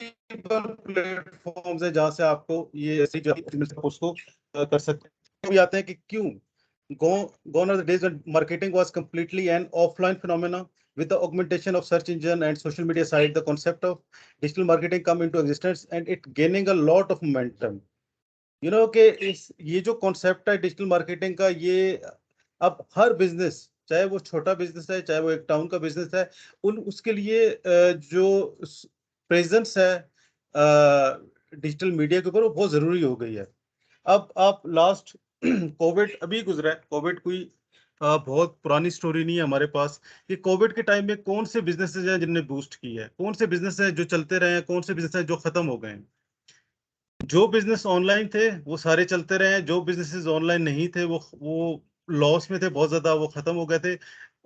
Multiple platforms है जहां से आपको ये ऐसी कोर्स को कर सकते हैं। भी आते हैं कि क्यों gone are the days when marketing was completely an offline phenomena. With the augmentation of search engine and social media side, the concept of digital marketing come into existence and it gaining a lot of momentum. कि इस ये जो concept है digital marketing का, ये अब हर business, चाहे वो छोटा बिजनेस है, चाहे वो एक टाउन का बिजनेस है, उसके लिए जो प्रेजेंस है डिजिटल मीडिया के ऊपर, वो बहुत जरूरी हो गई है। अब आप लास्ट कोविड अभी गुजरा है, कोविड कोई बहुत पुरानी स्टोरी नहीं है हमारे पास। कि कोविड के टाइम में कौन से बिजनेसेस हैं जिनने बूस्ट की है, कौन से बिजनेस हैं जो चलते रहे हैं, कौन से बिजनेस हैं जो खत्म हो गए हैं। जो बिजनेस ऑनलाइन थे वो सारे चलते रहे हैं, जो बिजनेसेस ऑनलाइन नहीं थे वो लॉस में थे बहुत ज्यादा, वो खत्म हो गए थे।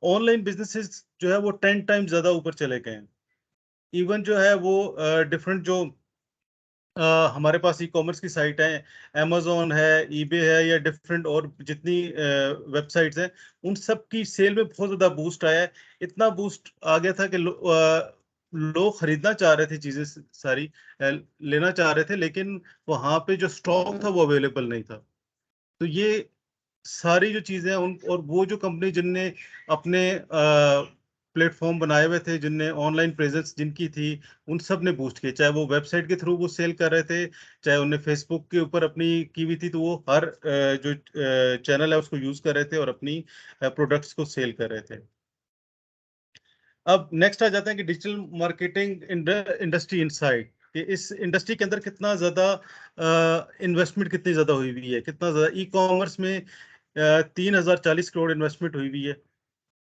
ऑनलाइन बिजनेसेस जो है वो 10 टाइम्स ज्यादा ऊपर चले गए हैं। इवन जो है वो डिफरेंट जो हमारे पास ई कॉमर्स की साइट है, अमेजोन है, ईबे है, या डिफरेंट और जितनी वेबसाइट्स हैं, उन सब की सेल में बहुत ज्यादा बूस्ट आया है। इतना बूस्ट आ गया था कि लोग खरीदना चाह रहे थे चीजें सारी, लेना चाह रहे थे, लेकिन वहां पे जो स्टॉक था वो अवेलेबल नहीं था। तो ये सारी जो चीजें हैं उन, और वो जो कंपनी जिनने अपने प्लेटफॉर्म बनाए हुए थे, जिनने ऑनलाइन प्रेजेंस जिनकी थी, उन सब ने बूस्ट किया। चाहे वो वेबसाइट के थ्रू वो सेल कर रहे थे, चाहे उन्हें फेसबुक के ऊपर अपनी की हुई थी, तो वो हर जो चैनल है उसको यूज कर रहे थे और अपनी प्रोडक्ट्स को सेल कर रहे थे। अब नेक्स्ट आ जाते हैं कि डिजिटल मार्केटिंग इंडस्ट्री इनसाइट, कि इस इंडस्ट्री के अंदर कितना ज्यादा इन्वेस्टमेंट कितनी ज्यादा हुई हुई है, कितना ज्यादा ई कॉमर्स में 3040 करोड़ इन्वेस्टमेंट हुई हुई है।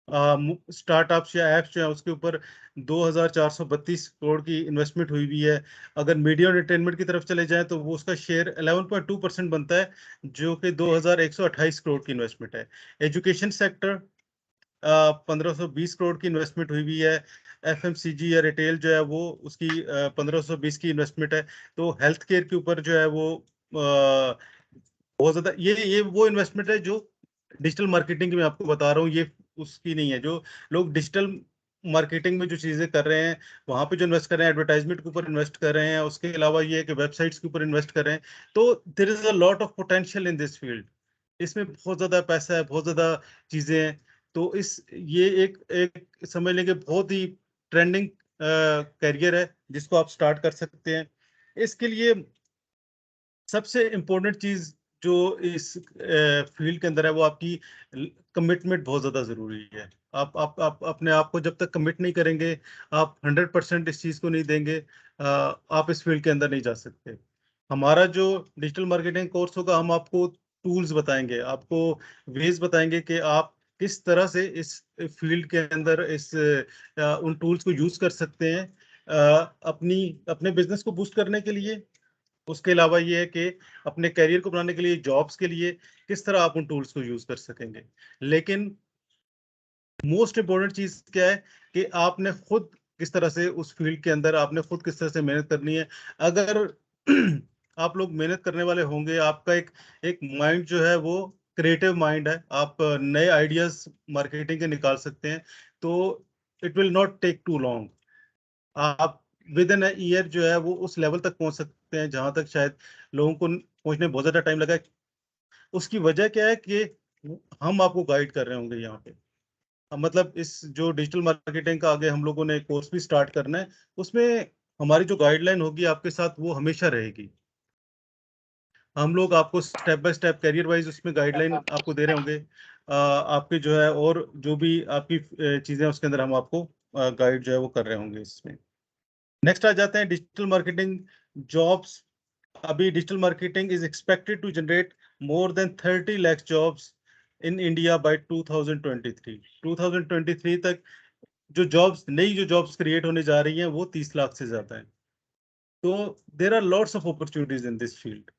स्टार्टअप्स या एप्स जो है उसके ऊपर 2432 करोड़ की इन्वेस्टमेंट हुई हुई है। अगर मीडिया और एंटरटेनमेंट की तरफ चले जाएं तो वो उसका शेयर 11.2% बनता है, जो कि 2128 करोड़ की इन्वेस्टमेंट है। एजुकेशन सेक्टर 1520 करोड़ की इन्वेस्टमेंट हुई हुई है। एफएमसीजी या रिटेल जो है वो उसकी 1520 की इन्वेस्टमेंट है। तो हेल्थ केयर के ऊपर जो है वो बहुत ज्यादा, ये वो इन्वेस्टमेंट है जो डिजिटल मार्केटिंग की मैं आपको बता रहा हूँ, ये उसकी नहीं है। जो लोग डिजिटल मार्केटिंग में जो चीजें कर रहे हैं, वहां पे जो इन्वेस्ट कर रहे हैं, एडवर्टाइजमेंट के ऊपर इन्वेस्ट कर रहे हैं, उसके अलावा ये है कि वेबसाइट्स के ऊपर इन्वेस्ट कर रहे हैं। तो there is a lot of potential in this field. इसमें बहुत ज्यादा पैसा है, बहुत ज्यादा चीजें हैं। तो ये एक एक समझ लेंगे बहुत ही ट्रेंडिंग करियर है जिसको आप स्टार्ट कर सकते हैं। इसके लिए सबसे इम्पोर्टेंट चीज जो इस फील्ड के अंदर है, वो आपकी कमिटमेंट बहुत ज्यादा जरूरी है। आप अपने आप को जब तक कमिट नहीं करेंगे, आप 100% इस चीज को नहीं देंगे, आप इस फील्ड के अंदर नहीं जा सकते। हमारा जो डिजिटल मार्केटिंग कोर्स होगा, हम आपको टूल्स बताएंगे, आपको वेज बताएंगे कि आप किस तरह से इस फील्ड के अंदर उन टूल्स को यूज कर सकते हैं अपने बिजनेस को बूस्ट करने के लिए। उसके अलावा ये है कि अपने करियर को बनाने के लिए, जॉब्स के लिए किस तरह आप उन टूल्स को यूज कर सकेंगे। लेकिन मोस्ट इम्पोर्टेंट चीज क्या है कि आपने खुद किस तरह से उस फील्ड के अंदर, आपने खुद किस तरह से मेहनत करनी है। अगर आप लोग मेहनत करने वाले होंगे, आपका एक एक माइंड जो है वो क्रिएटिव माइंड है, आप नए आइडियाज मार्केटिंग के निकाल सकते हैं, तो it will not take too long. आप विद इन ईयर जो है वो उस लेवल तक पहुंच सकते हैं जहां तक शायद लोगों को पहुंचने में बहुत ज्यादा टाइम लगा है। उसकी वजह क्या है कि हम आपको गाइड कर रहे होंगे यहाँ पे। मतलब इस जो डिजिटल मार्केटिंग का आगे हम लोगों ने कोर्स भी स्टार्ट करना है, उसमें हमारी जो गाइडलाइन होगी आपके साथ वो हमेशा रहेगी। हम लोग आपको step by step career wise उसमें गाइडलाइन आपको दे रहे होंगे। आपके जो है और जो भी आपकी चीजें उसके अंदर हम आपको गाइड जो है वो कर रहे होंगे इसमें। नेक्स्ट आ जाते हैं डिजिटल मार्केटिंग जॉब्स। अभी digital marketing is expected to generate more than 30 lakh jobs in India by 2023। 2023 तक जो जॉब्स, नई जो जॉब्स क्रिएट होने जा रही हैं वो 30 लाख से ज्यादा है। तो there are lots of opportunities in this field.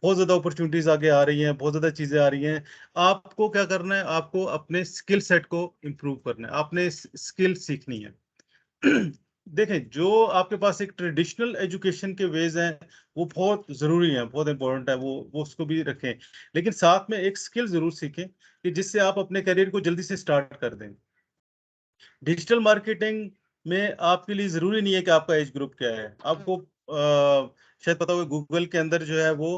बहुत ज्यादा अपॉर्चुनिटीज आगे आ रही हैं, बहुत ज्यादा चीजें आ रही हैं। आपको क्या करना है, आपको अपने स्किल सेट को इम्प्रूव करना है, आपने स्किल सीखनी है। देखें, जो आपके पास एक ट्रेडिशनल एजुकेशन के वेज हैं वो बहुत जरूरी है, बहुत इंपॉर्टेंट है, वो उसको भी रखें। लेकिन साथ में एक स्किल जरूर सीखें कि जिससे आप अपने करियर को जल्दी से स्टार्ट कर दें। डिजिटल मार्केटिंग में आपके लिए जरूरी नहीं है कि आपका एज ग्रुप क्या है। आपको शायद पता होगा गूगल के अंदर जो है वो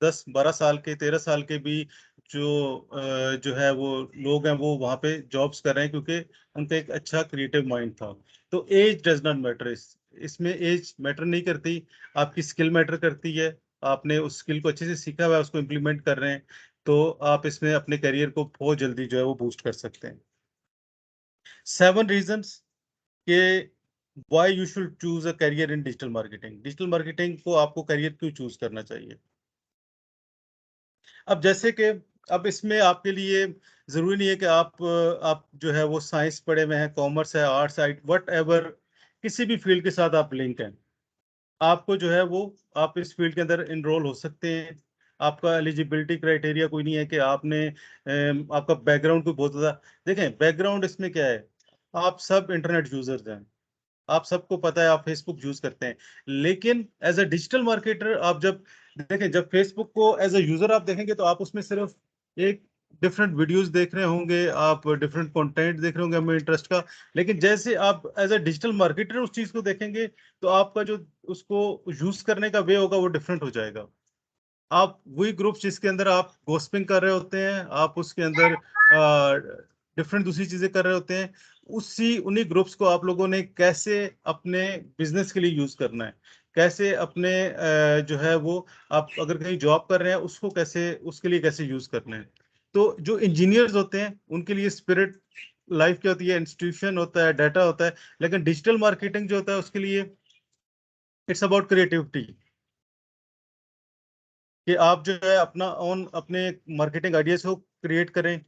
10-12 साल के 13 साल के भी जो है वो लोग हैं वो वहाँ पे जॉब्स कर रहे हैं, क्योंकि उनका एक अच्छा क्रिएटिव माइंड था। तो एज डज नॉट मैटर, इसमें एज मैटर नहीं करती, आपकी स्किल मैटर करती है। आपने उस स्किल को अच्छे से सीखा हुआ है, उसको इम्प्लीमेंट कर रहे हैं, तो आप इसमें अपने करियर को बहुत जल्दी जो है वो बूस्ट कर सकते हैं। 7 रीजंस के why you should choose a career in digital marketing. Digital marketing को आपको करियर क्यों चूज करना चाहिए? अब जैसे कि अब इसमें आपके लिए जरूरी नहीं है कि आप जो है वो साइंस पढ़े हुए हैं, कॉमर्स है, आर्ट्स है, वट एवर, किसी भी फील्ड के साथ आप लिंक हैं, आपको जो है वो आप इस फील्ड के अंदर इनरोल हो सकते हैं। आपका एलिजिबिलिटी क्राइटेरिया कोई नहीं है कि आपने आपका बैकग्राउंड कोई बहुत ज्यादा, देखें बैकग्राउंड इसमें क्या है, आप सब इंटरनेट यूजर्स हैं, आप सबको पता है आप फेसबुक यूज करते हैं, लेकिन एज अ डिजिटल मार्केटर आप जब देखें, जब फेसबुक को एज अ यूजर आप देखेंगे तो आप उसमें सिर्फ एक डिफरेंट वीडियोस देख रहे होंगे, आप डिफरेंट कंटेंट देख रहे होंगे हमें इंटरेस्ट का, लेकिन जैसे आप एज अ डिजिटल मार्केटर उस चीज को देखेंगे तो आपका जो उसको यूज करने का वे होगा वो डिफरेंट हो जाएगा। आप वही ग्रुप जिसके अंदर आप गोसिपिंग कर रहे होते हैं, आप उसके अंदर डिफरेंट दूसरी चीजें कर रहे होते हैं, उसी उन्हीं ग्रुप्स को आप लोगों ने कैसे अपने बिजनेस के लिए यूज करना है, कैसे अपने जो है वो आप अगर कहीं जॉब कर रहे हैं उसको कैसे उसके लिए कैसे यूज करना है। तो जो इंजीनियर्स होते हैं उनके लिए स्पिरिट लाइफ क्या होती है, इंस्टीट्यूशन होता है, डाटा होता है, लेकिन डिजिटल मार्केटिंग जो होता है उसके लिए इट्स अबाउट क्रिएटिविटी, कि आप जो है अपना ओन अपने मार्केटिंग आइडियाज को क्रिएट करें।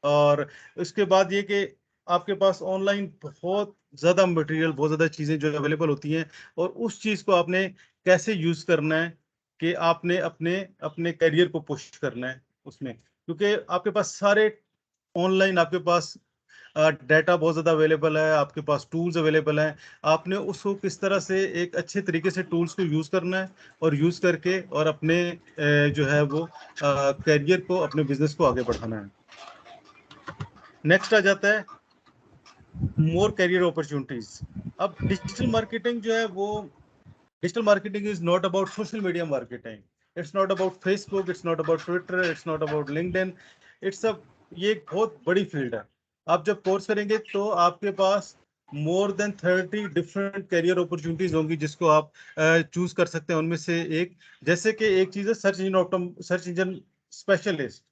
और उसके बाद ये कि आपके पास ऑनलाइन बहुत ज्यादा मटेरियल, बहुत ज्यादा चीजें जो अवेलेबल होती हैं, और उस चीज को आपने कैसे यूज करना है कि आपने अपने अपने करियर को पुश करना है उसमें, क्योंकि आपके पास सारे ऑनलाइन आपके पास डाटा बहुत ज़्यादा अवेलेबल है, आपके पास टूल्स अवेलेबल हैं, आपने उसको किस तरह से एक अच्छे तरीके से टूल्स को यूज़ करना है, और यूज़ करके और अपने जो है वो करियर को, अपने बिजनेस को आगे बढ़ाना है। नेक्स्ट आ जाता है मोर करियर अपॉर्चुनिटीज। अब डिजिटल मार्केटिंग जो है वो, digital marketing is not about social media marketing, it's not about Facebook, it's not about Twitter, it's not about LinkedIn, it's a ये एक बहुत बड़ी फील्ड है। आप जब कोर्स करेंगे तो आपके पास more than 30 different career opportunities होंगी जिसको आप चूज कर सकते हैं। उनमें से एक, जैसे कि एक चीज है search engine specialist.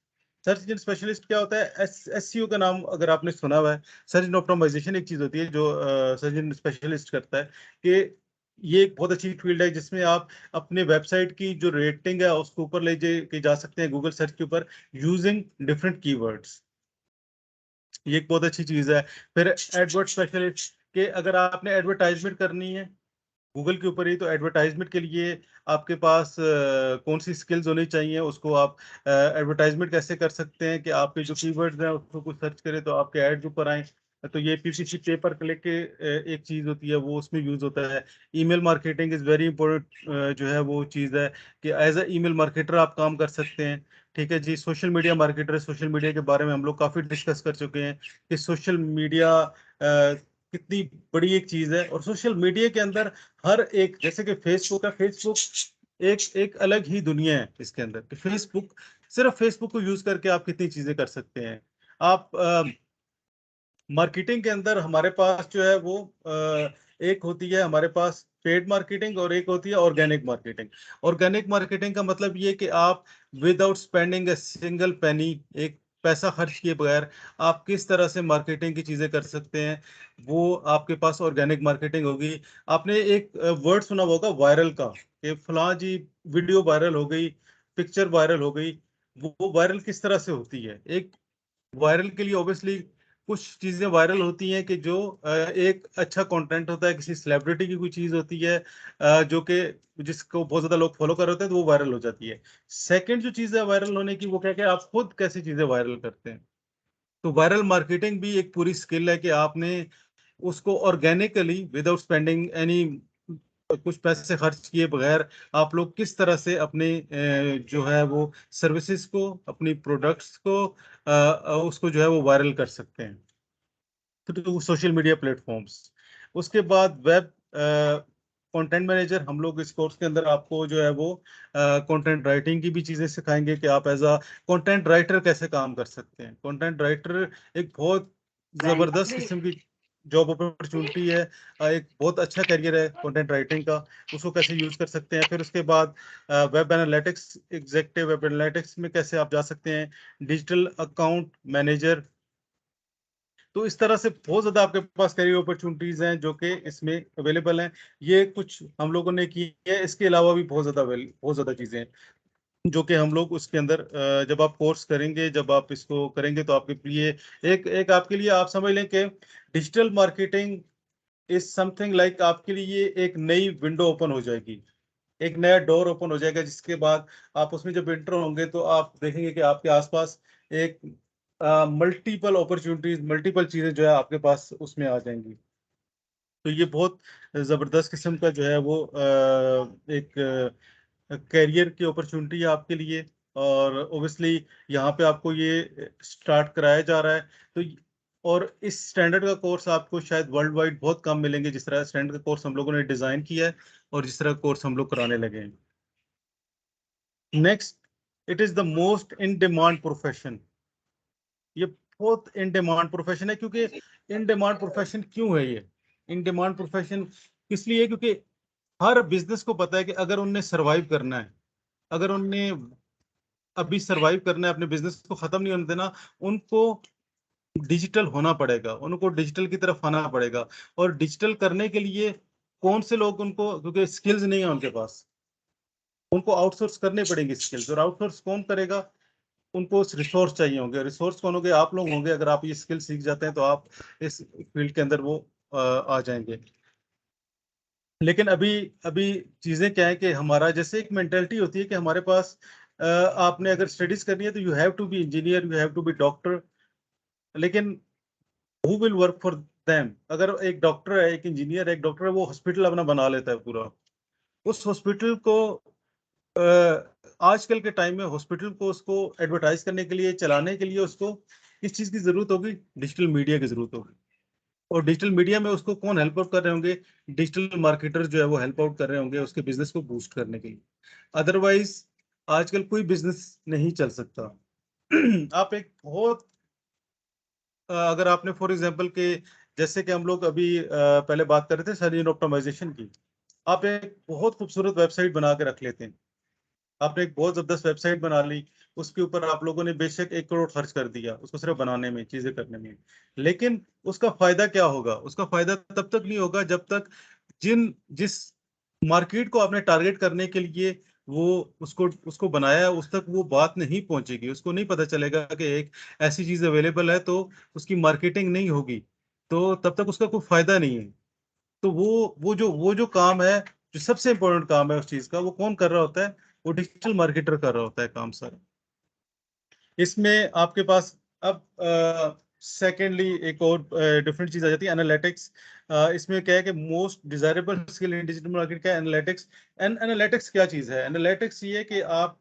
Search engine specialist क्या होता है? एसईओ का नाम अगर आपने सुना हुआ है। सर्च इंजन ऑप्टिमाइजेशन एक चीज होती है जो सर्च इंजन स्पेशलिस्ट करता है, कि ये एक बहुत अच्छी फील्ड है जिसमें आप अपने वेबसाइट की जो रेटिंग है उसको ऊपर ले के जा सकते हैं गूगल सर्च के ऊपर, यूजिंग डिफरेंट कीवर्ड्स। ये एक बहुत अच्छी चीज है। फिर एडवर्ड स्पेशलिस्ट, के अगर आपने एडवर्टाइजमेंट करनी है गूगल के ऊपर ही, तो एडवर्टाइजमेंट के लिए आपके पास कौन सी स्किल्स होनी चाहिए, उसको आप एडवर्टाइजमेंट कैसे कर सकते हैं कि आपके जो कीवर्ड्स हैं उसको कुछ सर्च करें तो आपके ऐड ऊपर आए। तो ये पीपीसी पेपर क्लिक के एक चीज होती है, वो उसमें यूज होता है। Email marketing is very important जो है वो चीज है कि एज अ ईमेल मार्केटर आप काम कर सकते हैं। ठीक है जी। Social media marketer, social media के बारे में हम लोग काफी डिस्कस कर चुके हैं कि सोशल मीडिया कितनी बड़ी एक चीज है, और सोशल मीडिया के अंदर हर एक, जैसे कि फेसबुक है, फेसबुक एक एक अलग ही दुनिया है इसके अंदर, कि फेसबुक, सिर्फ फेसबुक को यूज करके आप कितनी चीजें कर सकते हैं। आप मार्केटिंग के अंदर हमारे पास जो है वो एक होती है हमारे पास पेड मार्केटिंग, और एक होती है ऑर्गेनिक मार्केटिंग। ऑर्गेनिक मार्केटिंग का मतलब ये कि आप without spending a single penny, एक पैसा खर्च किए बगैर आप किस तरह से मार्केटिंग की चीजें कर सकते हैं, वो आपके पास ऑर्गेनिक मार्केटिंग होगी। आपने एक वर्ड सुना होगा वायरल का, कि फलां जी वीडियो वायरल हो गई, पिक्चर वायरल हो गई। वो वायरल किस तरह से होती है? एक वायरल के लिए ऑब्वियसली कुछ चीजें वायरल होती हैं कि जो एक अच्छा कंटेंट होता है, किसी सेलिब्रिटी की कोई चीज होती है जो कि जिसको बहुत ज्यादा लोग फॉलो कर रहे होते हैं, तो वो वायरल हो जाती है। सेकंड जो चीज है वायरल होने की, वो क्या क्या आप खुद कैसी चीजें वायरल करते हैं। तो वायरल मार्केटिंग भी एक पूरी स्किल है कि आपने उसको ऑर्गेनिकली विदाउट स्पेंडिंग एनी, कुछ पैसे खर्च किए बगैर आप लोग किस तरह से अपने जो है वो सर्विसेज को, अपनी प्रोडक्ट्स को उसको जो है वो वायरल कर सकते हैं थ्रू सोशल मीडिया प्लेटफॉर्म्स। उसके बाद वेब कंटेंट मैनेजर, हम लोग इस कोर्स के अंदर आपको जो है वो कंटेंट राइटिंग की भी चीजें सिखाएंगे कि आप एज अ कंटेंट राइटर कैसे काम कर सकते हैं। कंटेंट राइटर एक बहुत जबरदस्त किस्म की जॉब अपॉर्चुनिटी है, एक बहुत अच्छा करियर है कंटेंट राइटिंग का, उसको कैसे यूज कर सकते हैं। फिर उसके बाद web analytics executive, web analytics में कैसे आप जा सकते हैं, डिजिटल अकाउंट मैनेजर। तो इस तरह से बहुत ज्यादा आपके पास करियर अपॉर्चुनिटीज हैं जो कि इसमें अवेलेबल हैं। ये कुछ हम लोगों ने की है, इसके अलावा भी बहुत ज्यादा चीजें हैं जो कि हम लोग उसके अंदर जब आप कोर्स करेंगे, जब आप इसको करेंगे तो आपके लिए एक एक आपके लिए आप समझ लें कि digital marketing is something like आपके लिए एक नई विंडो ओपन हो जाएगी, एक नया डोर ओपन हो जाएगा, जिसके बाद आप उसमें जब एंटर होंगे तो आप देखेंगे कि आपके आसपास एक मल्टीपल अपॉर्चुनिटीज, मल्टीपल चीजें जो है आपके पास उसमें आ जाएंगी। तो ये बहुत जबरदस्त किस्म का जो है वो एक करियर की अपॉर्चुनिटी है आपके लिए। और ओबियसली यहाँ पे आपको ये स्टार्ट कराया जा रहा है। तो और इस स्टैंडर्ड का कोर्स आपको शायद वर्ल्ड वाइड बहुत कम मिलेंगे, जिस तरह स्टैंडर्ड का कोर्स हम लोगों ने डिजाइन किया है और जिस तरह कोर्स हम लोग कराने लगे हैं। Next, it is the most in demand profession. ये बहुत इन डिमांड प्रोफेशन है, क्योंकि इन डिमांड प्रोफेशन क्यों है ये इन डिमांड प्रोफेशन? इसलिए क्योंकि हर बिजनेस को पता है कि अगर उनने सरवाइव करना है, अगर उनने अभी सरवाइव करना है, अपने बिजनेस को खत्म नहीं होने देना, उनको डिजिटल होना पड़ेगा, उनको डिजिटल की तरफ आना पड़ेगा। और डिजिटल करने के लिए कौन से लोग, उनको क्योंकि स्किल्स नहीं है उनके पास, उनको आउटसोर्स करने पड़ेंगे स्किल्स। और आउटसोर्स कौन करेगा? उनको रिसोर्स चाहिए होंगे। रिसोर्स कौन होंगे? आप लोग होंगे। अगर आप ये स्किल सीख जाते हैं तो आप इस फील्ड के अंदर वो आ जाएंगे। लेकिन अभी अभी चीजें क्या है कि हमारा जैसे एक मेंटेलिटी होती है कि हमारे पास आपने अगर स्टडीज करनी है तो you have to be engineer, you have to be doctor. लेकिन who will work for them? अगर एक डॉक्टर है, एक इंजीनियर है, एक डॉक्टर है, वो हॉस्पिटल अपना बना लेता है पूरा। उस हॉस्पिटल को अ, आजकल के टाइम में हॉस्पिटल को उसको एडवर्टाइज करने के लिए, चलाने के लिए उसको किस चीज की जरूरत होगी? डिजिटल मीडिया की जरूरत होगी। और डिजिटल मीडिया में उसको कौन हेल्प आउट कर रहे होंगे? डिजिटल मार्केटर जो है वो हेल्प आउट कर रहे होंगे उसके बिजनेस को बूस्ट करने के लिए। अदरवाइज आजकल कोई बिजनेस नहीं चल सकता। आप एक बहुत अगर आपने फॉर एग्जांपल के, जैसे कि हम लोग अभी पहले बात कर रहे थे सर्च इंजन ऑप्टिमाइजेशन की, आप एक बहुत खूबसूरत वेबसाइट बना के रख लेते हैं, आपने एक बहुत जबरदस्त वेबसाइट बना ली, उसके ऊपर आप लोगों ने बेशक 1 करोड़ खर्च कर दिया उसको सिर्फ बनाने में, चीजें करने में। लेकिन उसका फायदा क्या होगा? उसका फायदा तब तक नहीं होगा जब तक जिस मार्केट को आपने टारगेट करने के लिए वो उसको उसको बनाया है, उस तक वो बात नहीं पहुंचेगी। उसको नहीं पता चलेगा कि एक ऐसी चीज अवेलेबल है, तो उसकी मार्केटिंग नहीं होगी, तो तब तक उसका कोई फायदा नहीं है। तो वो जो काम है, जो सबसे इंपॉर्टेंट काम है उस चीज का, वो कौन कर रहा होता है? वो डिजिटल मार्केटर कर रहा होता है काम सारा। इसमें आपके पास अब सेकेंडली एक और डिफरेंट चीज आ जाती है, एनालिटिक्स। इसमें क्या है कि most desirable skill in digital market का एनालिटिक्स। एनालिटिक्स क्या चीज है? एनालिटिक्स ये है कि आप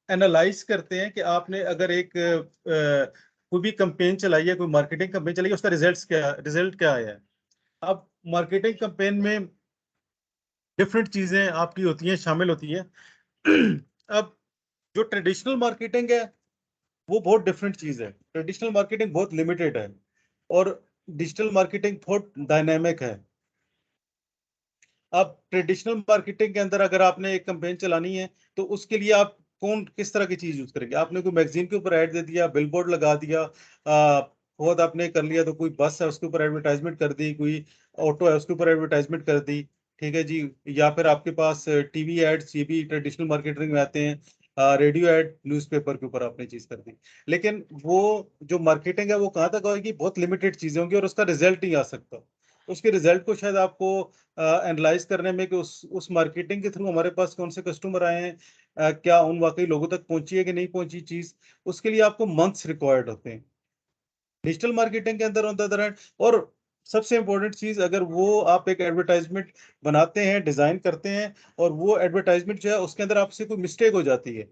एनालाइज करते हैं कि आपने अगर एक कोई भी कंपेन चलाई है, कोई मार्केटिंग कंपेन चलाई है, उसका रिजल्ट क्या आया है। अब मार्केटिंग कंपेन में डिफरेंट चीजें आपकी होती हैं, शामिल होती हैं। अब जो ट्रेडिशनल मार्केटिंग है वो बहुत डिफरेंट चीज है। ट्रेडिशनल मार्केटिंग बहुत लिमिटेड है और डिजिटल मार्केटिंग बहुत डायनेमिक है। अब ट्रेडिशनल मार्केटिंग के अंदर अगर आपने एक कैंपेन चलानी है तो उसके लिए आप कौन किस तरह की चीज यूज करेंगे? आपने कोई मैगजीन के ऊपर ऐड दे दिया, बिलबोर्ड लगा दिया, बहुत आपने कर लिया, तो कोई बस है उसके ऊपर एडवर्टाइजमेंट कर दी, कोई ऑटो है उसके ऊपर एडवर्टाइजमेंट कर दी, ठीक है जी। या फिर आपके पास टीवी एड्स, ये भी ट्रेडिशनल मार्केटिंग में आते हैं, रेडियो एड, न्यूज़पेपर के ऊपर आपने चीज कर दी। लेकिन वो जो मार्केटिंग है वो कहाँ तक आएगी? बहुत लिमिटेड चीजें होंगी और उसका रिजल्ट नहीं आ सकता। उसके रिजल्ट को शायद आपको एनालाइज करने में कि उस मार्केटिंग के थ्रू हमारे पास कौन से कस्टमर आए हैं, क्या उन वाकई लोगों तक पहुंची है कि नहीं पहुंची चीज, उसके लिए आपको मंथ्स रिक्वायर्ड होते हैं। डिजिटल मार्केटिंग के अंदर ऑन द अदर हैंड, और सबसे इंपॉर्टेंट चीज, अगर वो आप एक एडवर्टाइजमेंट बनाते हैं, डिजाइन करते हैं, और वो एडवर्टाइजमेंट जो है उसके अंदर आपसे कोई मिस्टेक हो जाती है,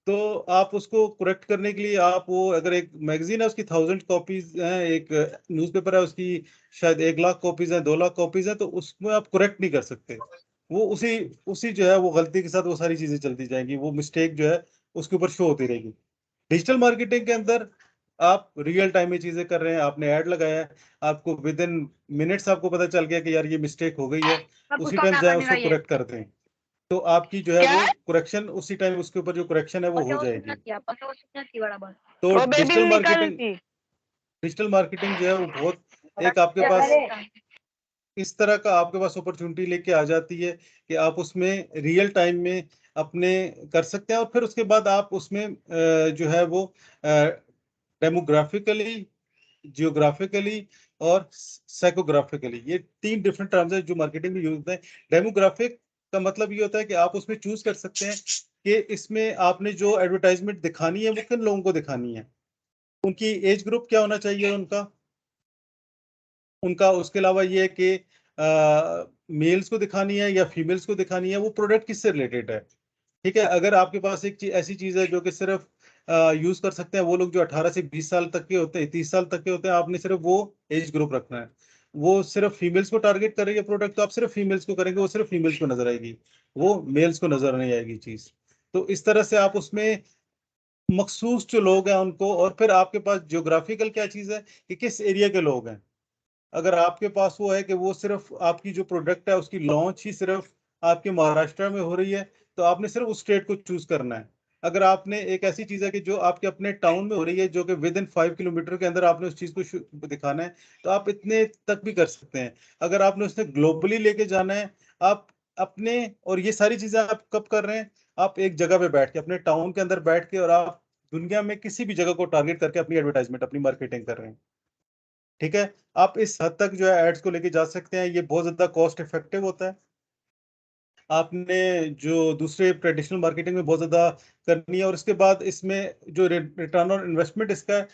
तो आप उसको करेक्ट करने के लिए आप वो अगर एक मैगजीन है उसकी 1000 कॉपीज के लिए आप वो अगर एक मैगजीन है उसकी 1000 कॉपीज हैं, एक न्यूज़पेपर है उसकी शायद 1 लाख कॉपीज है, 2 लाख कॉपीज है, तो उसमें आप करेक्ट नहीं कर सकते। वो उसी उसी जो है वो गलती के साथ वो सारी चीजें चलती जाएंगी, वो मिस्टेक जो है उसके ऊपर शो होती रहेगी। डिजिटल मार्केटिंग के अंदर आप रियल टाइम में चीजें कर रहे हैं, आपने ऐड लगाया है, आपको विद इन मिनट्स आपको पता चल गया कि यार ये मिस्टेक हो गई है, उसी टाइम जाए उसको करेक्ट कर दें, तो आपकी जो है वो करेक्शन उसी टाइम उसके ऊपर जो करेक्शन है वो हो जाएगी। तो डिजिटल मार्केटिंग जो है वो बहुत एक आपके पास इस तरह का आपके पास अपॉर्चुनिटी लेके आ जाती है कि आप उसमें रियल टाइम में अपने कर सकते हैं, और फिर उसके बाद आप उसमें जो है वो डेमोग्राफिकली, जियोग्राफिकली और साइकोग्राफिकली, ये 3 डिफरेंट टर्म्स है जो मार्केटिंग में यूज होते हैं। डेमोग्राफिक का मतलब ये होता है कि आप उसमें चूज कर सकते हैं कि इसमें आपने जो एडवर्टाइजमेंट दिखानी है वो किन लोगों को दिखानी है, उनकी एज ग्रुप क्या होना चाहिए, उनका उनका उसके अलावा ये है कि मेल्स को दिखानी है या फीमेल्स को दिखानी है, वो प्रोडक्ट किससे रिलेटेड है। ठीक है, अगर आपके पास एक ऐसी चीज है जो कि सिर्फ यूज कर सकते हैं वो लोग जो 18 से 20 साल तक के होते हैं, 30 साल तक के होते हैं, आपने सिर्फ वो एज ग्रुप रखना है। वो सिर्फ फीमेल्स को टारगेट करेंगे प्रोडक्ट, तो आप सिर्फ फीमेल्स को करेंगे, वो सिर्फ फीमेल्स को नजर आएगी, वो मेल्स को नजर नहीं आएगी चीज। तो इस तरह से आप उसमें मखसूस जो लोग हैं उनको, और फिर आपके पास जियोग्राफिकल क्या चीज है कि किस एरिया के लोग हैं। अगर आपके पास वो है कि वो सिर्फ आपकी जो प्रोडक्ट है उसकी लॉन्च ही सिर्फ आपके महाराष्ट्र में हो रही है, तो आपने सिर्फ उस स्टेट को चूज करना है। अगर आपने एक ऐसी चीज है कि जो आपके अपने टाउन में हो रही है, जो कि विद इन 5 किलोमीटर के अंदर आपने उस चीज को दिखाना है, तो आप इतने तक भी कर सकते हैं। अगर आपने उसे ग्लोबली लेके जाना है, आप अपने, और ये सारी चीजें आप कब कर रहे हैं, आप एक जगह पे बैठ के अपने टाउन के अंदर बैठ के, और आप दुनिया में किसी भी जगह को टारगेट करके अपनी एडवर्टाइजमेंट, अपनी मार्केटिंग कर रहे हैं। ठीक है, आप इस हद तक जो है एड्स को लेके जा सकते हैं, ये बहुत ज्यादा कॉस्ट इफेक्टिव होता है। आपने जो दूसरे ट्रेडिशनल मार्केटिंग में बहुत ज्यादा करनी है, और इसके बाद इसमें जो रिटर्न ऑन इन्वेस्टमेंट इसका है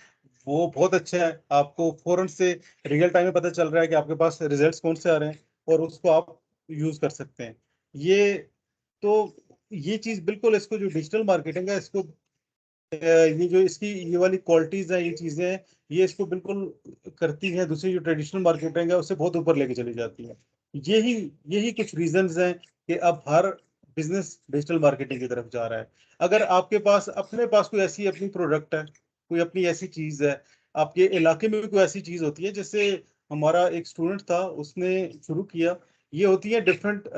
वो बहुत अच्छा है, आपको फौरन से रियल टाइम में पता चल रहा है कि आपके पास रिजल्ट्स कौन से आ रहे हैं, और उसको आप यूज कर सकते हैं। ये तो ये चीज बिल्कुल, इसको जो डिजिटल मार्केटिंग है इसको ये जो इसकी ये वाली क्वालिटीज है, ये चीजें हैं, ये इसको बिल्कुल करती हैं, दूसरी जो ट्रेडिशनल मार्केटिंग है उससे बहुत ऊपर लेके चली जाती है। यही यही कुछ रीजंस हैं कि अब हर बिजनेस डिजिटल मार्केटिंग की तरफ जा रहा है। अगर आपके पास अपने पास कोई ऐसी अपनी प्रोडक्ट है, कोई अपनी ऐसी चीज है, आपके इलाके में भी कोई ऐसी चीज होती है, जैसे हमारा एक स्टूडेंट था उसने शुरू किया, ये होती है डिफरेंट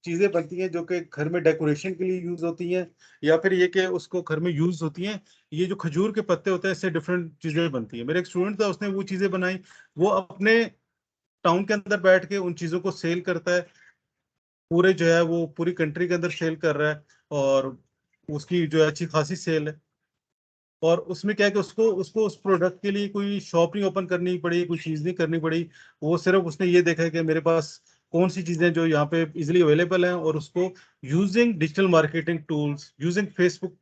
चीजें बनती हैं जो कि घर में डेकोरेशन के लिए यूज होती हैं, या फिर ये कि उसको घर में यूज होती हैं। ये जो खजूर के पत्ते होते हैं इससे डिफरेंट चीजें बनती हैं। मेरा एक स्टूडेंट था उसने वो चीजें बनाई, वो अपने टाउन के अंदर बैठ के उन चीजों को सेल करता है, पूरे जो है वो पूरी कंट्री के अंदर सेल कर रहा है, और उसकी जो है अच्छी खासी सेल है। और उसमें क्या है कि उसको उसको उस प्रोडक्ट के लिए कोई शॉप नहीं ओपन करनी पड़ी, कोई चीज नहीं करनी पड़ी, वो सिर्फ उसने ये देखा है कि मेरे पास कौन सी चीजें जो यहाँ पे इजिली अवेलेबल हैं, और उसको using digital marketing tools, using Facebook,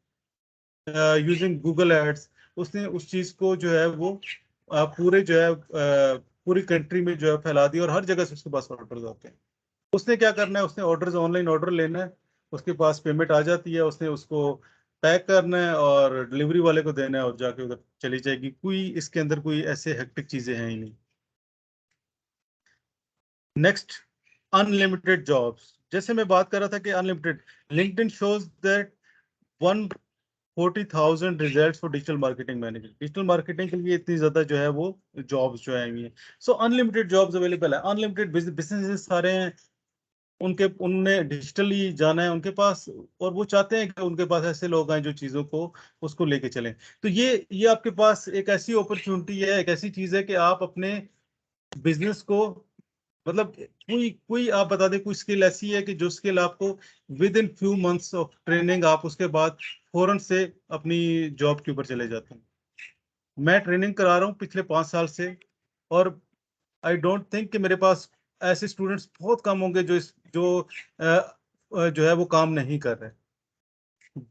using Google ads, उसने उस चीज को जो है वो पूरे जो है पूरी कंट्री में जो है फैला दी, और हर जगह से उसके पास ऑर्डर आते हैं। उसने क्या करना है, उसने ऑर्डर, ऑनलाइन ऑर्डर लेना है, उसके पास पेमेंट आ जाती है, उसने उसको पैक करना है और डिलीवरी वाले को देना है, और जाके उधर चली जाएगी। कोई इसके अंदर कोई ऐसे हेक्टिक चीजें हैं ही नहीं। Next, unlimited jobs. जैसे मैं बात कर रहा था कि unlimited, LinkedIn shows that 140,000 result for digital marketing manager. Digital marketing के लिए इतनी ज्यादा जो है वो जॉब्स जो है ये, सो अनलिमिटेड जॉब्स अवेलेबल है। अनलिमिटेड बिजनेसेस सारे हैं, उनके उनने डिजिटली जाना है उनके पास, और वो चाहते हैं कि उनके पास ऐसे लोग आए जो चीजों को उसको लेके चलें। तो ये आपके पास एक ऐसी अपॉर्चुनिटी है, एक ऐसी चीज है कि आप अपने बिजनेस को, मतलब कोई कोई आप बता दें कोई स्किल ऐसी है कि जो स्किल आपको with in few months of training आप उसके बाद फौरन से अपनी जॉब के ऊपर चले जाते हैं। मैं ट्रेनिंग करा रहा हूँ पिछले 5 साल से, और आई डोंट थिंक कि मेरे पास ऐसे स्टूडेंट्स बहुत कम होंगे जो जो है वो काम नहीं कर रहे।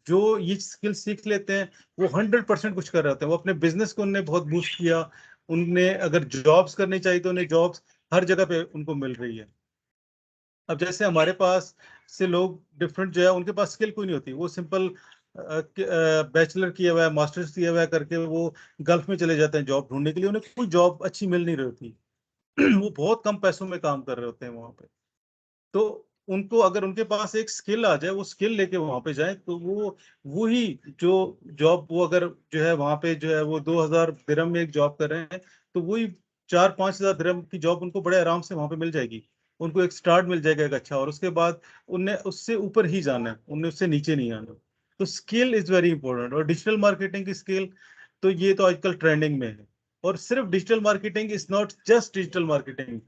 जो ये स्किल सीख लेते हैं वो 100% कुछ कर रहे होते हैं, वो अपने बिजनेस को उनने बहुत बूस्ट किया। उनने अगर जॉब्स करनी चाहिए तो उन्हें जॉब्स हर जगह पे उनको मिल रही है। अब जैसे हमारे पास से लोग डिफरेंट जो है उनके पास स्किल कोई नहीं होती, वो सिंपल बैचलर किया हुआ है, मास्टर्स किया हुआ है करके वो गल्फ में चले जाते हैं जॉब ढूंढने के लिए, उन्हें कोई जॉब अच्छी मिल नहीं रही होती। वो बहुत कम पैसों में काम कर रहे होते हैं वहां पे। तो उनको अगर उनके पास एक स्किल आ जाए, वो स्किल लेके वहां पे जाए, तो वो ही जो जॉब, वो अगर जो है वहां पे जो है वो 2000 दिरहम में एक जॉब कर रहे हैं, तो वही 4-5 हजार दिरहम की जॉब उनको बड़े आराम से वहां पे मिल जाएगी। उनको एक स्टार्ट मिल जाएगा एक अच्छा, और उसके बाद उनने उससे ऊपर ही जाना है, उनने उससे नीचे नहीं आना। तो स्किल इज वेरी इंपॉर्टेंट। और डिजिटल मार्केटिंग की स्किल, तो ये तो आजकल ट्रेंडिंग में है। और सिर्फ digital marketing is not just digital marketing,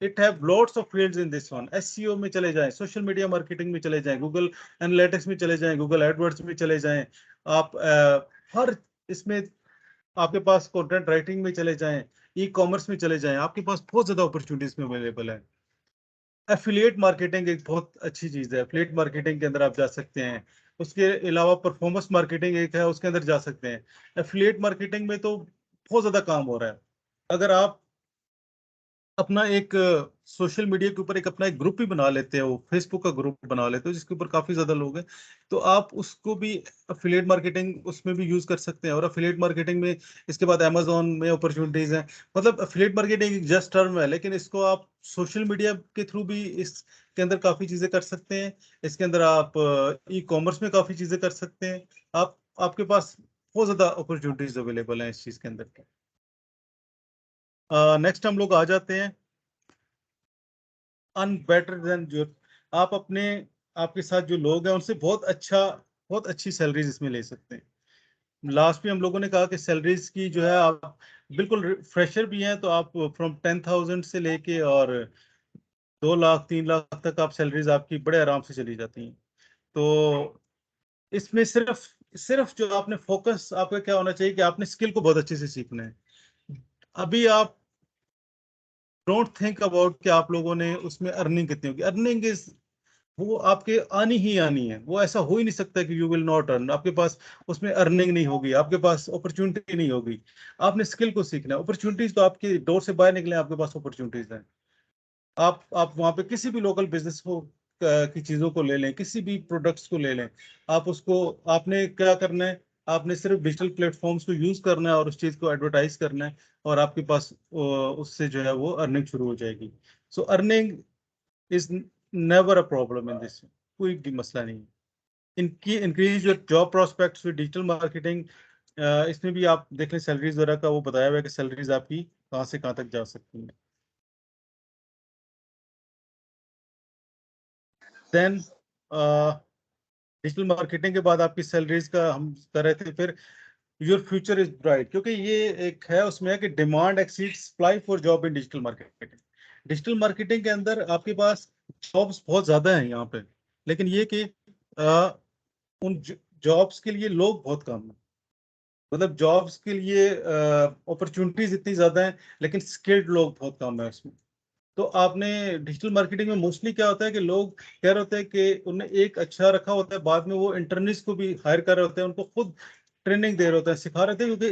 it have lots of fields in this one. SEO में चले जाएं, सोशल मीडिया मार्केटिंग में चले जाएं, गूगल एनालिटिक्स में चले जाएं, गूगल एडवर्ड्स में चले जाएं, आप हर इसमें, आपके पास कंटेंट राइटिंग में चले जाएं, ई कॉमर्स में चले जाएं, आपके पास बहुत ज्यादा अपॉर्चुनिटीज में अवेलेबल है। एफिलिएट मार्केटिंग एक बहुत अच्छी चीज है, एफिलिएट मार्केटिंग के अंदर आप जा सकते हैं। उसके अलावा परफॉर्मेंस मार्केटिंग एक है, उसके अंदर जा सकते हैं। एफिलिएट मार्केटिंग में तो बहुत ज्यादा काम हो रहा है। अगर आप अपना एक सोशल मीडिया के ऊपर एक अपना एक ग्रुप ही बना लेते हो, फेसबुक का ग्रुप बना लेते हो जिसके ऊपर काफी ज्यादा लोग हैं, तो आप उसको भी अफिलिएट मार्केटिंग उसमें भी यूज कर सकते हैं। और अफिलिएट मार्केटिंग में इसके बाद अमेजोन में अपॉर्चुनिटीज हैं। मतलब अफिलिएट मार्केटिंग एक जस्ट टर्म है, लेकिन इसको आप सोशल मीडिया के थ्रू भी इसके अंदर काफी चीजें कर सकते हैं। इसके अंदर आप ई कॉमर्स में काफी चीजें कर सकते हैं। आप आपके पास बहुत ज्यादा अपॉर्चुनिटीज अवेलेबल हैं इस चीज के अंदर। नेक्स्ट हम लोग आ जाते हैं अन बेटर देन जो आप अपने, आपके साथ जो लोग हैं उनसे बहुत अच्छी सैलरीज इसमें ले सकते हैं। लास्ट में हम लोगों ने कहा कि सैलरीज की जो है, आप बिल्कुल फ्रेशर भी हैं तो आप फ्रॉम 10,000 से लेके और 2 लाख 3 लाख तक आप सैलरीज आपकी बड़े आराम से चली जाती हैं। तो इसमें सिर्फ सिर्फ जो आपने फोकस आपका क्या होना चाहिए कि आपने स्किल को बहुत अच्छे से सीखना है। अभी आप डोंट थिंक अबाउट कि आप लोगों ने उसमें अर्निंग कितनी होगी। अर्निंग इज, वो आपके आनी ही आनी है। वो ऐसा हो ही नहीं सकता कि यू विल नॉट अर्न, आपके पास उसमें अर्निंग नहीं होगी, आपके पास अपॉर्चुनिटी नहीं होगी। आपने स्किल को सीखना है। अपॉर्चुनिटीज तो आपके डोर से बाहर निकले, आपके पास अपॉर्चुनिटीज हैं। आप वहां पे किसी भी लोकल बिजनेस को की चीजों को ले लें, किसी भी प्रोडक्ट्स को ले लें, आप उसको, आपने क्या करना है, आपने सिर्फ डिजिटल प्लेटफॉर्म्स को यूज करना है और उस चीज को एडवर्टाइज करना है, और आपके पास उससे जो है वो अर्निंग शुरू हो जाएगी। So earning is never a problem in this, कोई भी मसला नहीं है। इनकी increase your job prospects with digital marketing, इसमें भी आप देख लें सैलरीज वगैरह का वो बताया हुआ है कि सैलरीज आपकी कहाँ से कहाँ तक जा सकती हैं। देन डिजिटल मार्केटिंग के बाद आपकी सैलरीज का हम कर रहे थे, फिर योर फ्यूचर इज ब्राइट, क्योंकि ये एक है उसमें है कि demand exceed supply for job in digital marketing. Digital marketing के अंदर आपके पास जॉब्स बहुत ज्यादा हैं यहाँ पे, लेकिन ये कि अ, उन जॉब्स के लिए लोग बहुत कम हैं। मतलब जॉब्स के लिए अपॉर्चुनिटीज इतनी ज्यादा हैं, लेकिन स्किल्ड लोग बहुत कम है उसमें। तो आपने डिजिटल मार्केटिंग में मोस्टली क्या होता है कि लोग कह रहे होते हैं कि उन्हें एक अच्छा रखा होता है, बाद में वो इंटर्निस को भी हायर कर रहे होते हैं, उनको खुद ट्रेनिंग दे रहे होते हैं, सिखा रहे थे, क्योंकि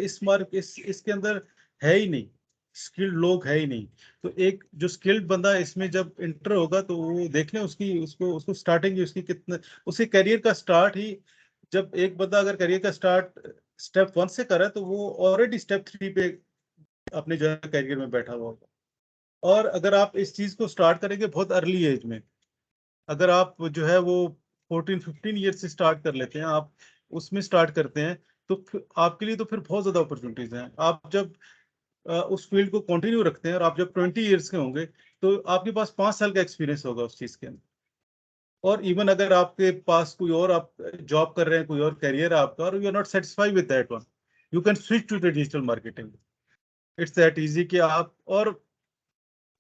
इसके अंदर है ही नहीं, स्किल्ड लोग है ही नहीं। तो एक जो स्किल्ड बंदा इसमें जब इंटर होगा, तो वो देख लें उसकी उसको उसको स्टार्टिंग ही उसकी कितने, उसके करियर का स्टार्ट ही, जब एक बंदा अगर करियर का स्टार्ट स्टेप 1 से करे, तो वो ऑलरेडी स्टेप 3 पे अपने जो है करियर में बैठा हुआ होगा। और अगर आप इस चीज को स्टार्ट करेंगे बहुत अर्ली एज में, अगर आप जो है वो 14-15 ईयर से स्टार्ट कर लेते हैं, आप उसमें स्टार्ट करते हैं, तो आपके लिए तो फिर बहुत ज्यादा अपॉर्चुनिटीज हैं। आप जब उस फील्ड को कंटिन्यू रखते हैं, और आप जब 20 ईयर्स के होंगे, तो आपके पास 5 साल का एक्सपीरियंस होगा उस चीज के अंदर। और इवन अगर आपके पास कोई और, आप जॉब कर रहे हैं, कोई और करियर है आपका, और you are not satisfied with that one, you can switch to the digital marketing. It's that easy कि आप, और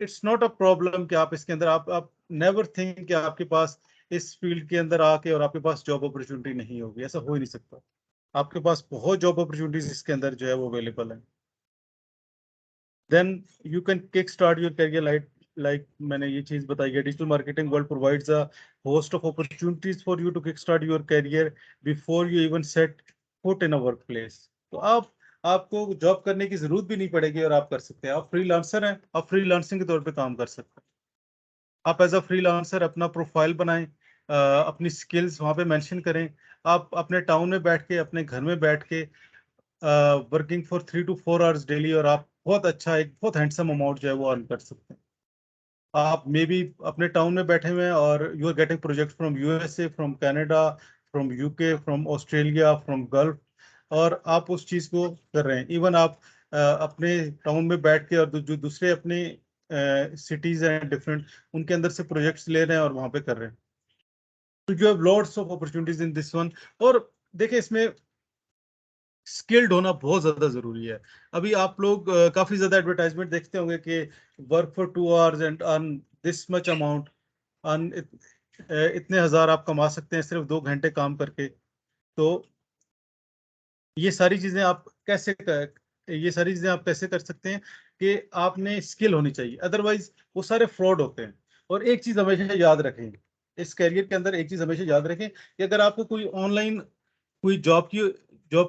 इट्स नॉट अ प्रॉब्लम कि आप इसके अंदर, आप नेवर थिंक कि आपके पास इस फील्ड के अंदर आके और आपके पास जॉब अपॉर्चुनिटी नहीं होगी, ऐसा हो ही नहीं सकता। आपके पास बहुत जॉब अपॉर्चुनिटीज इसके अंदर जो है वो अवेलेबल है। Then you can kick start your career like मैंने ये चीज बताई है, digital marketing world provides a host of opportunities for you to kick start your career before you even set foot in a work place. तो आपको job करने की जरूरत भी नहीं पड़ेगी, और आप कर सकते हैं। आप फ्रीलांसर हैं, आप फ्रीलांसिंग के तौर पे काम कर सकते हैं। आप एज अ फ्रीलांसर अपना प्रोफाइल बनाएं, अपनी स्किल्स वहाँ पे मेंशन करें। आप अपने टाउन में बैठ के, अपने घर में बैठ के working for 3 to 4 hours daily, और आप बहुत अच्छा, एक बहुत हैंडसम अमाउंट जो है वो अर्न कर सकते हैं। आप मे बी अपने टाउन में बैठे हुए हैं और you are getting project from USA, from Canada, from UK, from Australia, from Gulf, और आप उस चीज को कर रहे हैं। इवन आप अपने टाउन में बैठ के और जो दूसरे अपने सिटीज हैं डिफरेंट, उनके अंदर से प्रोजेक्ट्स ले रहे हैं और वहां पे कर रहे हैं। तो you have lots of opportunities in this one. और देखिए, इसमें स्किल्ड होना बहुत ज्यादा जरूरी है। अभी आप लोग काफी ज्यादा एडवर्टाइजमेंट देखते होंगे कि work for 2 hours and earn this much amount, earn इतने हजार आप कमा सकते हैं सिर्फ 2 घंटे काम करके। तो ये सारी चीजें आप कैसे कर, ये सारी चीजें आप कैसे कर सकते हैं कि आपने स्किल होनी चाहिए, अदरवाइज वो सारे फ्रॉड होते हैं। और एक चीज हमेशा याद रखें, इस करियर के अंदर एक चीज हमेशा याद रखें कि अगर आपको कोई ऑनलाइन कोई जॉब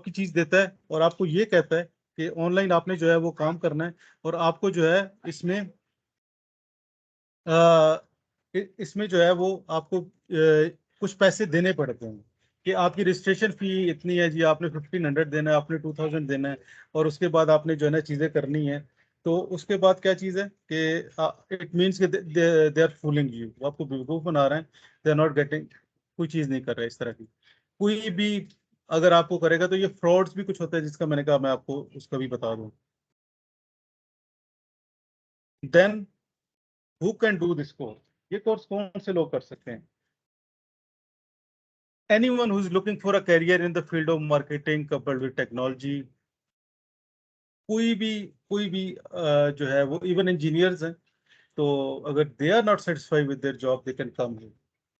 की चीज देता है और आपको ये कहता है कि ऑनलाइन आपने जो है वो काम करना है, और आपको जो है इसमें इसमें जो है वो आपको कुछ पैसे देने पड़ते हैं, कि आपकी रजिस्ट्रेशन फी इतनी है जी, आपने 1500 देना है, आपने 2000 देना है, और उसके बाद आपने जो है ना चीजें करनी है। तो उसके बाद क्या चीज है कि इट मीन्स कि दे आर फूलिंग यू, वो आपको बेवकूफ बना रहे हैं। दे आर नॉट गेटिंग, कोई चीज नहीं कर रहे इस तरह की। कोई भी अगर आपको करेगा तो ये फ्रॉड्स भी कुछ होता है, जिसका मैंने कहा मैं आपको उसका भी बता दूं। Then who can do this course? ये कोर्स कौन से लोग कर सकते हैं? anyone who is looking for a career in the field of marketing coupled with technology, कोई भी जो है वो इवन इंजीनियर्स हैं, तो अगर they are not satisfied with their job, they can come here,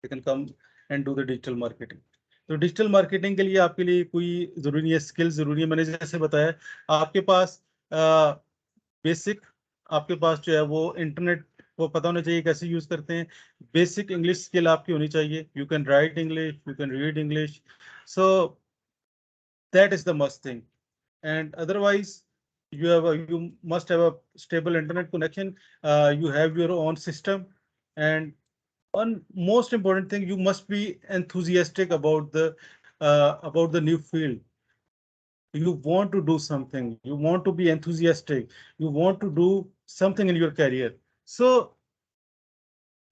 they can come and do the digital marketing. तो digital marketing के लिए आपके लिए कोई जरूरी नहीं है, स्किल जरूरी है। मैंने जैसे बताया, आपके पास बेसिक, आपके पास जो है वो इंटरनेट को पता होना चाहिए कैसे यूज करते हैं। बेसिक इंग्लिश स्किल आपकी होनी चाहिए, you can write English, you can read English. So that is the must thing. And otherwise, you must have a stable internet connection. You have your own system, and one most important thing, you must be enthusiastic about the new field. You want to do something, you want to be enthusiastic, you want to do something in your career. So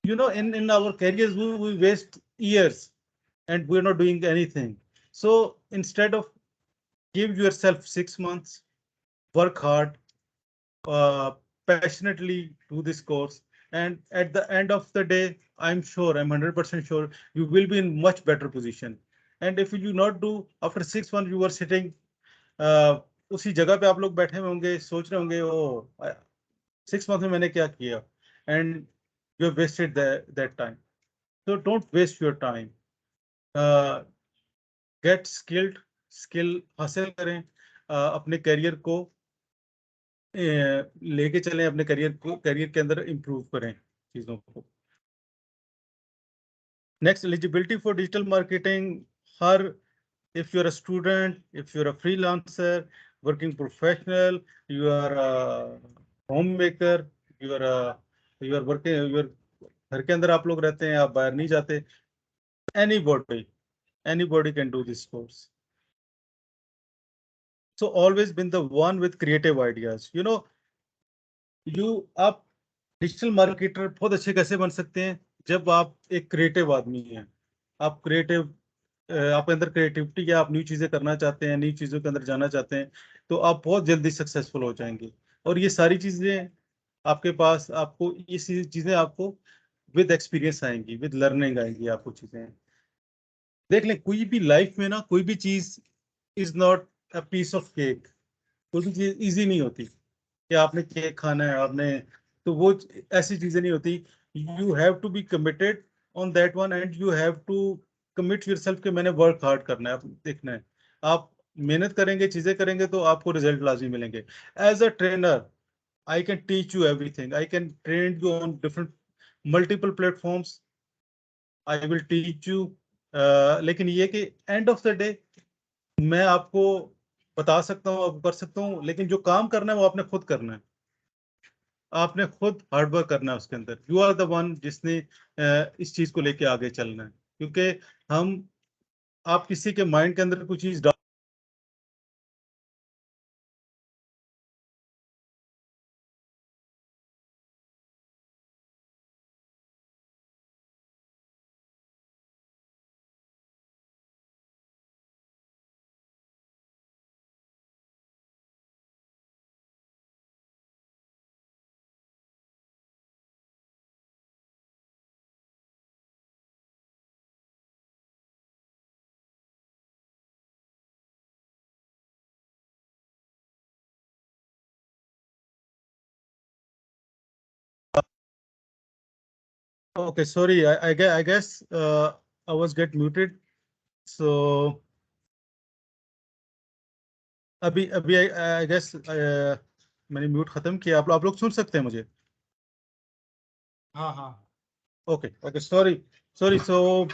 in our careers we waste years and we're not doing anything. So instead of, give yourself 6 months, work hard, uh, passionately do this course, and at the end of the day, I'm sure, I'm 100% sure, you will be in much better position. And if you not do, after 6 months you are sitting, उसी जगह पे आप लोग बैठे हुए होंगे, सोच रहे होंगे ओ 6 मंथ में मैंने क्या किया, and you have wasted that time. So don't waste your time. Get skilled, skill हासिल करें, अपने करियर को लेके चलें, अपने करियर के अंदर इंप्रूव करें चीजों को। Next, eligibility for digital marketing. Her, if you're a student, if you're a freelancer, working professional, you are a homemaker, you are a you are working, you are घर के अंदर आप लोग रहते हैं, आप बाहर नहीं जाते, anybody anybody can do this course. So always been the one with creative ideas. आप डिजिटल मार्केटर बहुत अच्छे कैसे बन सकते हैं? जब आप एक क्रिएटिव आदमी हैं, आप क्रिएटिव, आपके अंदर क्रिएटिविटी है, आप न्यू चीजें करना चाहते हैं, न्यू चीजों के अंदर जाना चाहते हैं, तो आप बहुत जल्दी सक्सेसफुल हो जाएंगे। और ये सारी चीजें आपके पास, आपको ये चीजें आपको विद एक्सपीरियंस आएंगी, विद लर्निंग आएंगी आपको चीजें। देख लें, कोई भी लाइफ में ना, कोई भी चीज is not a piece of cake. कोई भी चीज इजी नहीं होती कि आपने केक खाना है, आपने, तो वो ऐसी चीजें नहीं होती। You have to be committed on that one, and you have to commit yourself कि मैंने वर्क हार्ड करना है, आप देखना है। आप मेहनत करेंगे, चीजें करेंगे, तो आपको रिजल्ट लाजमी मिलेंगे। As a trainer, I can teach you everything, I can train you on different multiple platforms, I will teach you. लेकिन ये कि एंड ऑफ द डे मैं आपको बता सकता हूँ, आप कर सकता हूँ, लेकिन जो काम करना है वो आपने खुद करना है। आपने खुद हार्डवर्क करना है उसके अंदर। यू आर द वन जिसने इस चीज को लेके आगे चलना है। क्योंकि हम आप किसी के माइंड के अंदर कुछ चीज Okay, sorry. I guess I was get muted. So अभी अभी I guess मैंने म्यूट खत्म किया. आप लोग सुन सकते हैं मुझे? हाँ हाँ. Okay, okay. Sorry. So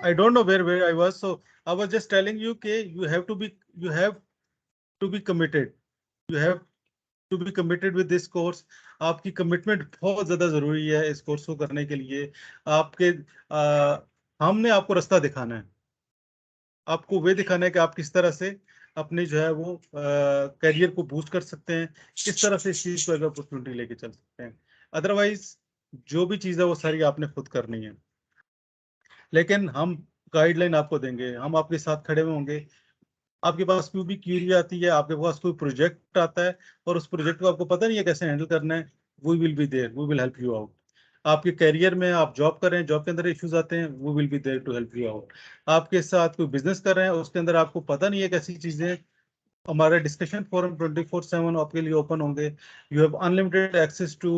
I don't know where I was. So I was just telling you कि you have to be committed. You have to be committed with this course. आपकी कमिटमेंट बहुत ज्यादा जरूरी है इस कोर्स को करने के लिए. आपके हमने आपको रास्ता दिखाना है. आपको वे दिखाना है कि आप किस तरह से अपने जो है वो करियर को बूस्ट कर सकते हैं, किस तरह से इस चीज को अपॉर्चुनिटी लेके चल सकते हैं. अदरवाइज जो भी चीज है वो सारी आपने खुद करनी है. लेकिन हम गाइडलाइन आपको देंगे, हम आपके साथ खड़े हुए होंगे. आपके पास कोई भी क्यूरी आती है, आपके पास कोई प्रोजेक्ट आता है और उस प्रोजेक्ट को आपको पता नहीं है कैसे हैंडल करना है, we will be there, we will help you out. आपके करियर में आप जॉब कर रहे हैं, जॉब के अंदर इश्यूज आते हैं, we will be there to help you out. आपके साथ कोई बिजनेस कर रहे हैं, उसके अंदर आपको पता नहीं है कैसी चीजें, हमारे डिस्कशन फोरम 24/7 आपके लिए ओपन होंगे. You have unlimited access to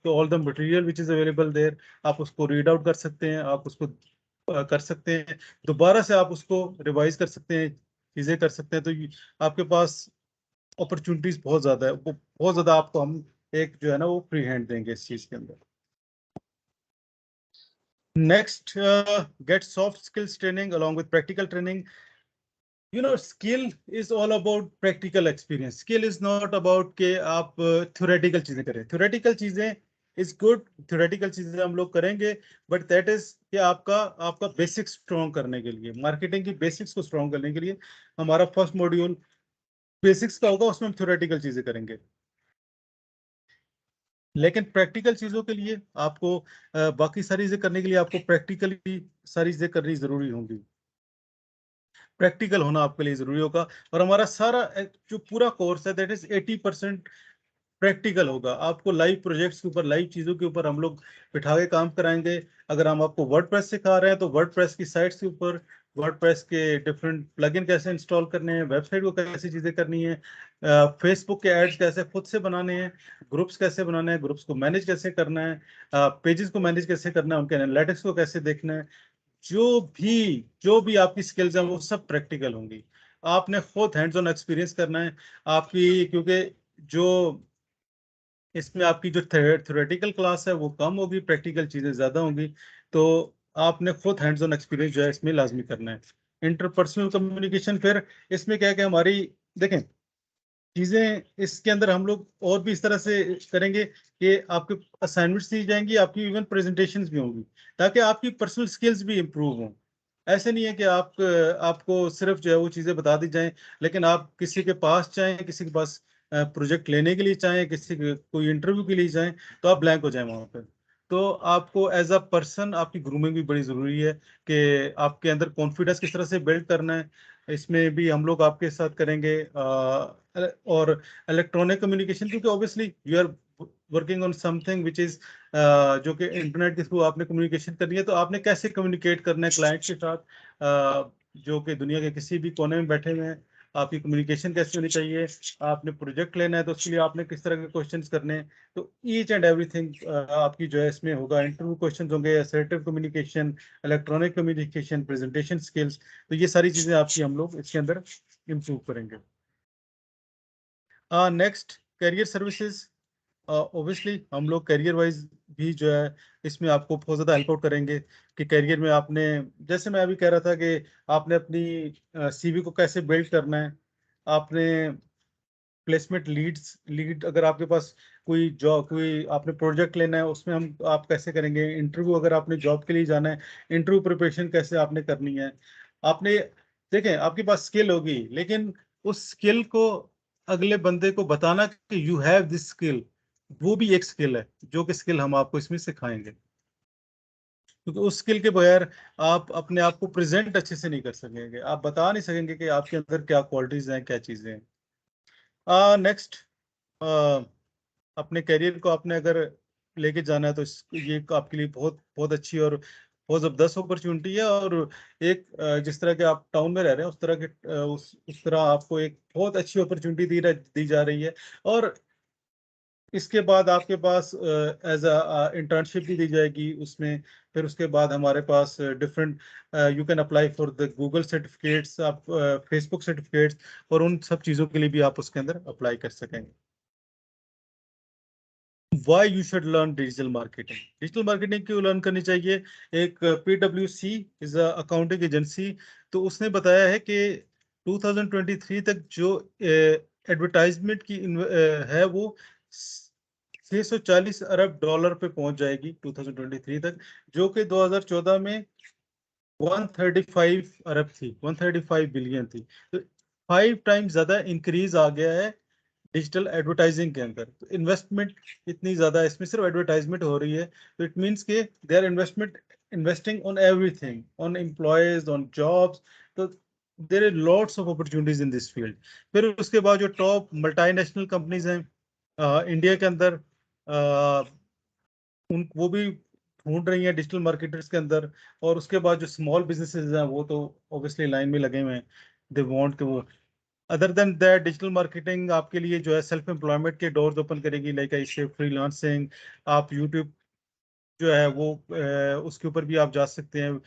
all the material which is available there. आप उसको रीड आउट कर सकते हैं, आप उसको कर सकते हैं, दोबारा से आप उसको रिवाइज कर सकते हैं, चीजें कर सकते हैं. तो आपके पास अपॉर्चुनिटीज बहुत ज्यादा है, वो बहुत ज्यादा आपको हम एक जो है ना वो फ्री हैंड देंगे इस चीज के अंदर. Next, get soft skills training along with practical training. Skill is all about practical experience. Skill is not about कि आप theoretical चीजें करें. theoretical चीजें is good, theoretical चीजें हम लोग करेंगे, but that is कि आपका बेसिक्स स्ट्रॉन्ग करने के लिए, मार्केटिंग की बेसिक्स को स्ट्रॉन्ग करने के लिए हमारा फर्स्ट मॉड्यूल बेसिक्स का होगा, उसमें हम थ्योरेटिकल चीजें करेंगे. लेकिन प्रैक्टिकल चीजों के लिए आपको बाकी सारी चीजें करने के लिए आपको प्रैक्टिकली सारी चीजें करनी जरूरी होंगी. प्रैक्टिकल होना आपके लिए जरूरी होगा. और हमारा सारा जो पूरा कोर्स है दैट इज 80% प्रैक्टिकल होगा. आपको लाइव प्रोजेक्ट्स के ऊपर, लाइव चीजों के ऊपर हम लोग बिठा के काम कराएंगे. अगर हम आपको वर्डप्रेस सिखा रहे हैं तो वर्डप्रेस की साइट्स के ऊपर वर्डप्रेस के डिफरेंट प्लगइन कैसे इंस्टॉल करने हैं, वेबसाइट को कैसी चीजें करनी है, फेसबुक के एड्स कैसे खुद से बनाने हैं, ग्रुप्स कैसे बनाने हैं, ग्रुप्स को मैनेज कैसे करना है, पेजेस को मैनेज कैसे करना है, उनके एनालिटिक्स को कैसे देखना है, जो भी आपकी स्किल्स हैं वो सब प्रैक्टिकल होंगी. आपने खुद हैंड्स ऑन एक्सपीरियंस करना है आपकी, क्योंकि जो इसमें आपकी जो थ्योरेटिकल क्लास है वो कम होगी, प्रैक्टिकल चीजें ज्यादा होंगी. तो आपने खुद हैंड्स ऑन एक्सपीरियंस जो है इसमें लाजमी करना है. इंटरपर्सनल कम्युनिकेशन, फिर इसमें क्या है कि हमारी देखें चीजें इसके अंदर हम लोग और भी इस तरह से करेंगे कि आपके असाइनमेंट्स दी जाएंगी, आपकी इवन प्रेजेंटेशंस भी होंगी, ताकि आपकी पर्सनल स्किल्स भी इंप्रूव हों. ऐसे नहीं है कि आपको सिर्फ जो है वो चीजें बता दी जाएं, लेकिन आप किसी के पास चाहें, किसी के पास प्रोजेक्ट लेने के लिए चाहें, कोई इंटरव्यू के लिए चाहें, तो आप ब्लैंक हो जाएं वहां पर. तो आपको एज अ पर्सन आपकी ग्रूमिंग भी बड़ी जरूरी है कि आपके अंदर कॉन्फिडेंस किस तरह से बिल्ड करना है. इसमें भी हम लोग आपके साथ करेंगे. और इलेक्ट्रॉनिक कम्युनिकेशन, क्योंकि obviously you are working on something which is जो कि इंटरनेट के थ्रू आपने कम्युनिकेशन करनी है, तो आपने कैसे कम्युनिकेट करना है क्लाइंट के साथ, जो कि दुनिया के किसी भी कोने में बैठे हुए हैं. आपकी कम्युनिकेशन कैसे होनी चाहिए, आपने प्रोजेक्ट लेना है तो उसके लिए आपने किस तरह के क्वेश्चंस करने हैं. तो ईच एंड एवरीथिंग आपकी जो है इसमें होगा. इंटरव्यू क्वेश्चंस होंगे, assertive communication, electronic communication, presentation skills. तो ये सारी चीजें आपकी हम लोग इसके अंदर इम्प्रूव करेंगे. Next, career services. ऑब्वियसली हम लोग करियर वाइज भी जो है इसमें आपको बहुत ज़्यादा हेल्प आउट करेंगे कि करियर में आपने, जैसे मैं अभी कह रहा था कि आपने अपनी सीवी को कैसे बिल्ड करना है, आपने प्लेसमेंट लीड अगर आपके पास कोई जॉब, कोई आपने प्रोजेक्ट लेना है, उसमें हम आप कैसे करेंगे, इंटरव्यू अगर आपने जॉब के लिए जाना है, इंटरव्यू प्रिपरेशन कैसे आपने करनी है। आपने देखें, आपके पास स्किल होगी, लेकिन उस स्किल को अगले बंदे को बताना कि यू हैव दिस स्किल, वो भी एक स्किल है, जो कि स्किल हम आपको इसमें सिखाएंगे। क्योंकि उस स्किल के बगैर आप अपने आप को प्रेजेंट अच्छे से नहीं कर सकेंगे, आप बता नहीं सकेंगे कि आपके अंदर क्या क्वालिटीज हैं, क्या चीजें हैं। नेक्स्ट, अपने करियर को आपने अगर लेके जाना है तो ये आपके लिए बहुत बहुत अच्छी और बहुत जबरदस्त अपॉर्चुनिटी है। और एक जिस तरह के आप टाउन में रह रहे हैं, उस तरह के उस तरह आपको एक बहुत अच्छी अपॉर्चुनिटी दी जा रही है। और इसके बाद आपके पास एज अ इंटर्नशिप भी दी जाएगी उसमें। फिर उसके बाद हमारे पास different, you can apply for the Google certificates, आप फेसबुक सर्टिफिकेट्स, और उन सब चीज़ों के लिए भी आप उसके अंदर अप्लाई कर सकेंगे। Why you should learn digital marketing. Digital marketing क्यों लर्न करनी चाहिए? एक PwC is a accounting agency, तो उसने बताया है कि 2023 तक जो एडवर्टाइजमेंट की है वो 640 अरब डॉलर पे पहुंच जाएगी 2023 तक, जो कि 2014 में 135 अरब थी, 135 बिलियन थी। तो 5 टाइम्स ज्यादा इंक्रीज आ गया है डिजिटल एडवर्टाइजिंग के अंदर। तो इन्वेस्टमेंट इतनी ज्यादा इसमें सिर्फ एडवर्टाइजमेंट हो रही है, तो इट मींस के they are investing on everything, on employees, on jobs. तो there are lots of opportunities in this field. फिर उसके बाद जो टॉप मल्टीनेशनल कंपनीज हैं इंडिया के अंदर, उन वो भी ढूंढ रही हैं डिजिटल मार्केटर्स के अंदर। और उसके बाद जो स्मॉल बिजनेसेस हैं वो तो ऑब्वियसली लाइन में लगे हुए हैं, दे वांट के वो। Other than that, digital marketing आपके लिए जो है सेल्फ एम्प्लॉयमेंट के डोर्स ओपन करेगी, लाइक इससे फ्रीलांसिंग, आप यूट्यूब जो है वो उसके ऊपर भी आप जा सकते हैं।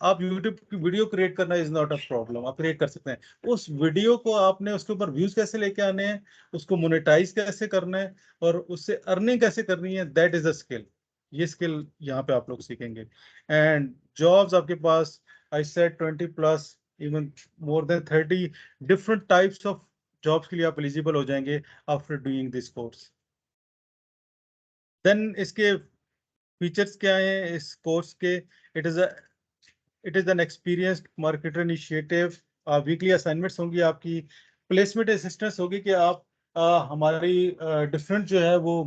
आप यूट्यूब की वीडियो क्रिएट करना इज नॉट अ प्रॉब्लम, आप क्रिएट कर सकते हैं। उस वीडियो को आपने उसके ऊपर व्यूज कैसे लेके आने हैं, उसको मोनेटाइज कैसे करना है, और उससे अर्निंग कैसे करनी है, दैट इज अ स्किल। ये स्किल यहाँ पे आप लोग सीखेंगे। एंड जॉब्स आपके पास, I said 20+, even more than 30 different types of jobs के लिए आप एलिजिबल हो जाएंगे after doing this course. Then इसके फीचर्स क्या हैं इस कोर्स के? It is an experienced marketer initiative. Weekly assignments होंगी आपकी, प्लेसमेंट असिस्टेंस होगी कि आप हमारी डिफरेंट जो है वो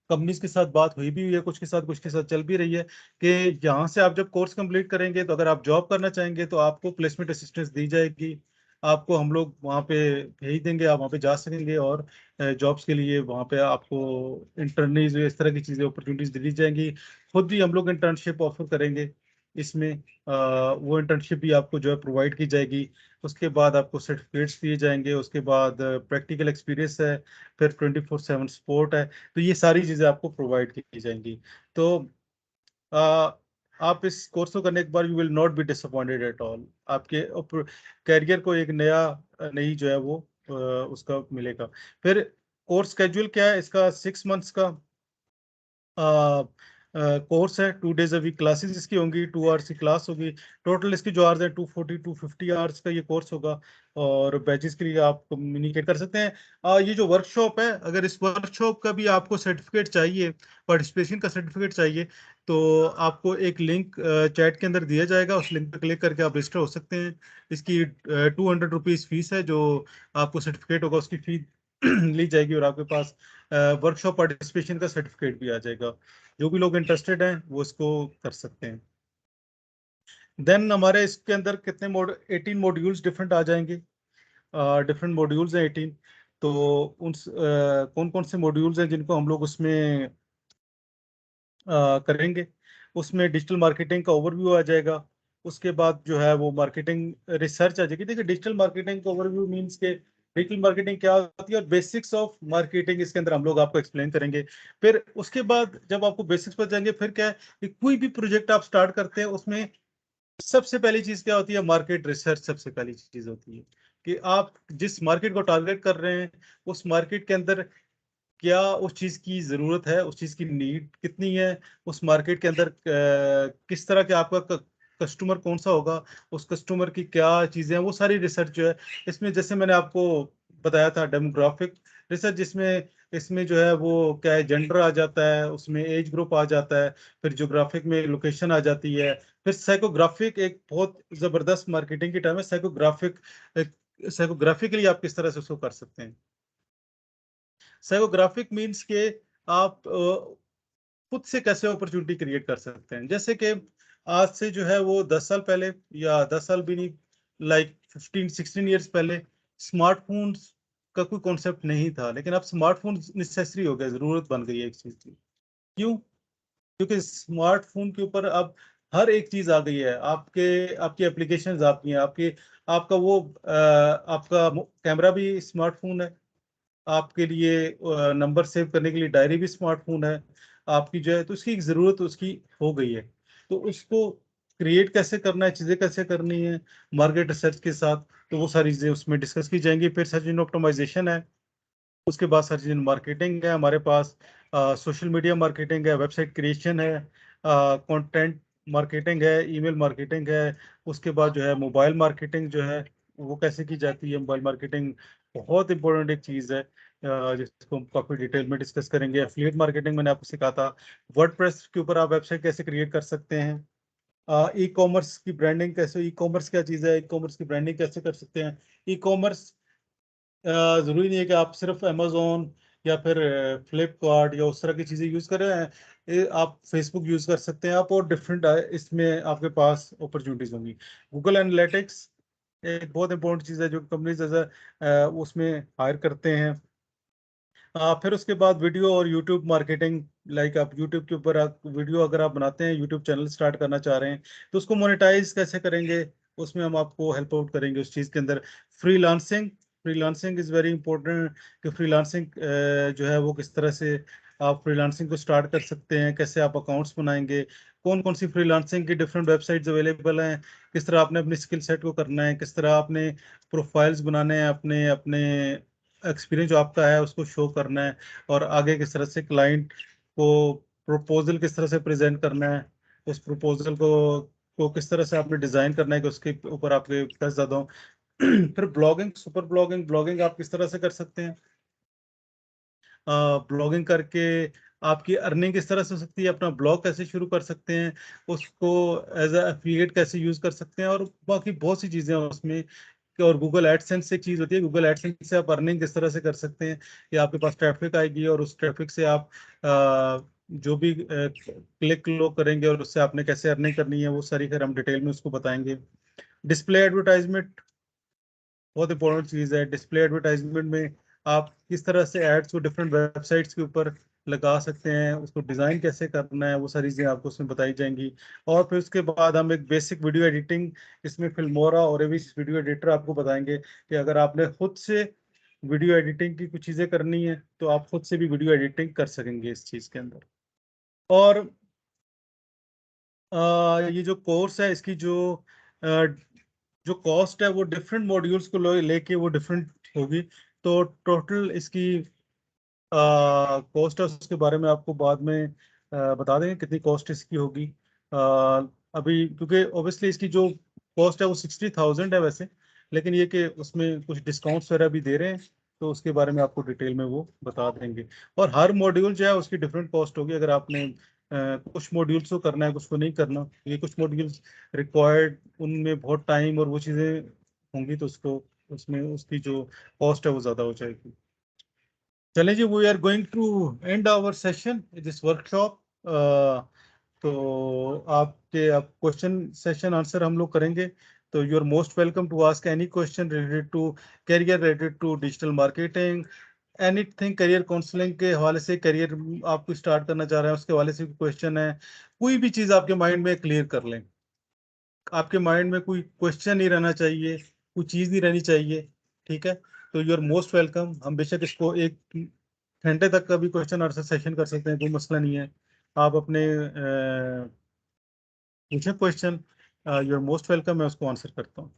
कंपनीज के साथ बात हुई भी है, कुछ के साथ चल भी रही है कि यहाँ से आप जब कोर्स कंप्लीट करेंगे तो अगर आप जॉब करना चाहेंगे तो आपको प्लेसमेंट असिस्टेंस दी जाएगी। आपको हम लोग वहाँ पे भेज देंगे, आप वहाँ पे जा सकेंगे, और जॉब्स के लिए वहाँ पे आपको इंटर्नीज, इस तरह की चीज़ें अपॉर्चुनिटीज दी जाएंगी। खुद भी हम लोग इंटर्नशिप ऑफर करेंगे इसमें। वो इंटर्नशिप भी आपको जो है प्रोवाइड की जाएगी। उसके बाद आपको सर्टिफिकेट्स दिए जाएंगे, उसके बाद प्रैक्टिकल एक्सपीरियंस है, फिर 24/7 सपोर्ट है। तो ये सारी चीज़ें आपको प्रोवाइड की जाएंगी। तो आ, आप इस कोर्स को करने के बाद you will not be disappointed at all. आपके कैरियर को एक नई जो है वो उसका मिलेगा। फिर कोर्स स्केड्यूल क्या है इसका? 6 मंथ्स का कोर्स है। 2 डेज अ वीक क्लासेस इसकी होंगी, 2 आवर्स की क्लास होगी। टोटल इसकी जो आवर्स है 240 to 250 आवर्स का ये कोर्स होगा। और बैचेस के लिए आप कम्युनिकेट कर सकते हैं। ये जो वर्कशॉप है, अगर इस वर्कशॉप का भी आपको सर्टिफिकेट चाहिए, पार्टिसिपेशन का सर्टिफिकेट चाहिए, तो आपको एक लिंक चैट के अंदर दिया जाएगा, उस लिंक पर क्लिक करके आप रजिस्टर हो सकते हैं। इसकी 200 रुपीज़ फीस है, जो आपको सर्टिफिकेट होगा उसकी फीस ली जाएगी, और आपके पास वर्कशॉप पार्टिसिपेशन का सर्टिफिकेट भी आ जाएगा। जो भी लोग इंटरेस्टेड हैं वो इसको कर सकते हैं। देन हमारे इसके अंदर कितने 18 मॉड्यूल्स डिफरेंट आ जाएंगे। डिफरेंट मॉड्यूल्स हैं 18। तो उन कौन कौन से मॉड्यूल्स हैं जिनको हम लोग उसमें करेंगे? उसमें डिजिटल मार्केटिंग का ओवरव्यू आ जाएगा। उसके बाद जो है वो मार्केटिंग रिसर्च आ जाएगी। देखिए, डिजिटल मार्केटिंग का ओवरव्यू मींस के डिजिटल मार्केटिंग क्या होती है और बेसिक्स ऑफ मार्केटिंग इसके अंदर हम लोग आपको एक्सप्लेन करेंगे। फिर उसके बाद जब आपको बेसिक्स पर जाएंगे, फिर क्या है कि कोई भी प्रोजेक्ट आप स्टार्ट करते हैं उसमें सबसे पहली चीज क्या होती है? मार्केट रिसर्च सबसे पहली चीज होती है कि आप जिस मार्केट को टारगेट कर रहे हैं, उस मार्केट के अंदर क्या उस चीज की जरूरत है, उस चीज की नीड कितनी है, उस मार्केट के अंदर किस तरह के आपका कस्टमर कौन सा होगा, उस कस्टमर की क्या चीजें हैं, वो सारी रिसर्च जो है इसमें, जैसे मैंने आपको बताया था डेमोग्राफिक, रिसर्च जिसमें इसमें जो है वो क्या है, जेंडर आ जाता है, उसमें एज ग्रुप आ जाता है, फिर ज्योग्राफिक में लोकेशन आ जाती है, फिर साइकोग्राफिक एक बहुत जबरदस्त मार्केटिंग की टर्म है साइकोग्राफिक। साइकोग्राफिकली आप किस तरह से उसको कर सकते हैं। साइकोग्राफिक मीन्स के आप खुद से कैसे अपॉर्चुनिटी क्रिएट कर सकते हैं। जैसे कि आज से जो है वो 10 साल पहले, या 10 साल भी नहीं, लाइक 15-16 ईयर्स पहले स्मार्टफोन का कोई कॉन्सेप्ट नहीं था, लेकिन अब स्मार्टफोन नेसेसरी हो गया, जरूरत बन गई है एक चीज की। क्यों? क्योंकि स्मार्टफोन के ऊपर अब हर एक चीज आ गई है। आपकी एप्लीकेशंस आपकी हैं, आपका वो आपका कैमरा भी स्मार्टफोन है, आपके लिए नंबर सेव करने के लिए डायरी भी स्मार्टफोन है आपकी जो है, तो उसकी एक जरूरत उसकी हो गई है। तो उसको क्रिएट कैसे करना है, चीजें कैसे करनी है मार्केट रिसर्च के साथ, तो वो सारी चीजें उसमें डिस्कस की जाएंगी। फिर सर्च इंजन ऑप्टिमाइजेशन है, उसके बाद सर्च इंजन मार्केटिंग है हमारे पास, सोशल मीडिया मार्केटिंग है, वेबसाइट क्रिएशन है, कंटेंट मार्केटिंग है, ईमेल मार्केटिंग है। उसके बाद जो है मोबाइल मार्केटिंग जो है वो कैसे की जाती है। मोबाइल मार्केटिंग बहुत इंपॉर्टेंट एक चीज़ है, जिसको हम काफ़ी डिटेल में डिस्कस करेंगे। एफिलिएट मार्केटिंग मैंने आपको सिखाया था। वर्डप्रेस के ऊपर आप वेबसाइट कैसे क्रिएट कर सकते हैं। ई कॉमर्स की ब्रांडिंग कैसे, ई कॉमर्स क्या चीज़ है, ई कॉमर्स की ब्रांडिंग कैसे कर सकते हैं। ई कॉमर्स जरूरी नहीं है कि आप सिर्फ अमेजोन या फिर फ्लिपकार्ट या उस तरह की चीजें यूज कर रहे हैं। आप फेसबुक यूज कर सकते हैं आप, और डिफरेंट इसमें आपके पास अपॉर्चुनिटीज होंगी। गूगल एनालिटिक्स एक बहुत इंपॉर्टेंट चीज है जो कंपनीज उसमें हायर करते हैं। फिर उसके बाद वीडियो और यूट्यूब मार्केटिंग, लाइक आप यूट्यूब के ऊपर वीडियो अगर आप बनाते हैं, यूट्यूब चैनल स्टार्ट करना चाह रहे हैं, तो उसको मोनेटाइज कैसे करेंगे, उसमें हम आपको हेल्प आउट करेंगे उस चीज़ के अंदर। Freelancing, freelancing is very important कि फ्रीलांसिंग जो है वो किस तरह से आप फ्रीलांसिंग को स्टार्ट कर सकते हैं, कैसे आप अकाउंट्स बनाएंगे, कौन कौन सी फ्रीलांसिंग की डिफरेंट वेबसाइट्स अवेलेबल हैं, किस तरह आपने अपने स्किल सेट को करना है, किस तरह आपने प्रोफाइल्स बनाने हैं, अपने अपने एक्सपीरियंस जो आपका है उसको शो करना है, और आगे किस तरह से क्लाइंट को प्रपोजल किस तरह से प्रेजेंट करना है, उस प्रपोजल को किस तरह से आपने डिजाइन करना है कि उसके ऊपर आपके पैसे ज्यादा हो। फिर ब्लॉगिंग, सुपर ब्लॉगिंग, ब्लॉगिंग आप किस तरह से कर सकते हैं। ब्लॉगिंग करके आपकी अर्निंग किस तरह से हो सकती है, अपना ब्लॉग कैसे शुरू कर सकते हैं, उसको एज एफिलिएट कैसे यूज कर सकते हैं, और बाकी बहुत सी चीजें हैं उसमें। और गूगल एडसेंस एक चीज होती है, गूगल एडसेंस से आप अर्निंग किस तरह से कर सकते हैं, कि आपके पास ट्रैफिक आएगी और उस ट्रैफिक से आप जो भी क्लिक लोग करेंगे और उससे आपने कैसे अर्निंग करनी है, वो सारी फिर हम डिटेल में उसको बताएंगे। डिस्प्ले एडवर्टाइजमेंट बहुत इंपॉर्टेंट चीज है। डिस्प्ले एडवर्टाइजमेंट में आप किस तरह से एड्स को डिफरेंट वेबसाइट्स के ऊपर लगा सकते हैं, उसको डिजाइन कैसे करना है, वो सारी चीजें आपको उसमें बताई जाएंगी। और फिर उसके बाद हम एक बेसिक वीडियो एडिटिंग, इसमें फिल्मोरा और एविस वीडियो एडिटर आपको बताएंगे कि अगर आपने खुद से वीडियो एडिटिंग की कुछ चीजें करनी है तो आप खुद से भी वीडियो एडिटिंग कर सकेंगे इस चीज के अंदर। और ये जो कोर्स है इसकी जो कॉस्ट है वो डिफरेंट मॉड्यूल्स को लेके वो डिफरेंट होगी। तो टोटल इसकी कॉस्ट है उसके बारे में आपको बाद में बता देंगे कितनी कॉस्ट इसकी होगी। अभी क्योंकि ऑब्वियसली इसकी जो कॉस्ट है वो 60,000 है वैसे, लेकिन ये कि उसमें कुछ डिस्काउंट्स वगैरह भी दे रहे हैं, तो उसके बारे में आपको डिटेल में वो बता देंगे। और हर मॉड्यूल जो है उसकी डिफरेंट कॉस्ट होगी। अगर आपने कुछ मॉड्यूल्स को करना है, कुछ को नहीं करना, ये कुछ मॉड्यूल्स रिक्वायर्ड, उनमें बहुत टाइम और वो चीज़ें होंगी, तो उसको उसमें उसकी जो कॉस्ट है वो ज़्यादा हो जाएगी। चलें जी, we are going to end our session this workshop. तो आपके अब क्वेश्चन सेशन आंसर हम लोग करेंगे, तो you are most welcome to ask any question related to career, related to digital marketing, anything career counselling के हवाले से, करियर आपको स्टार्ट करना चाह रहे हैं उसके हवाले से क्वेश्चन है, कोई भी चीज़ आपके माइंड में क्लियर कर लें। आपके माइंड में कोई क्वेश्चन नहीं रहना चाहिए, कोई चीज़ नहीं रहनी चाहिए, ठीक है। तो यू आर मोस्ट वेलकम। हम बेशक इसको 1 घंटे तक का भी क्वेश्चन आंसर सेशन कर सकते हैं, कोई मसला नहीं है। आप अपने पूछे question, you are most welcome, मैं उसको आंसर करता हूँ।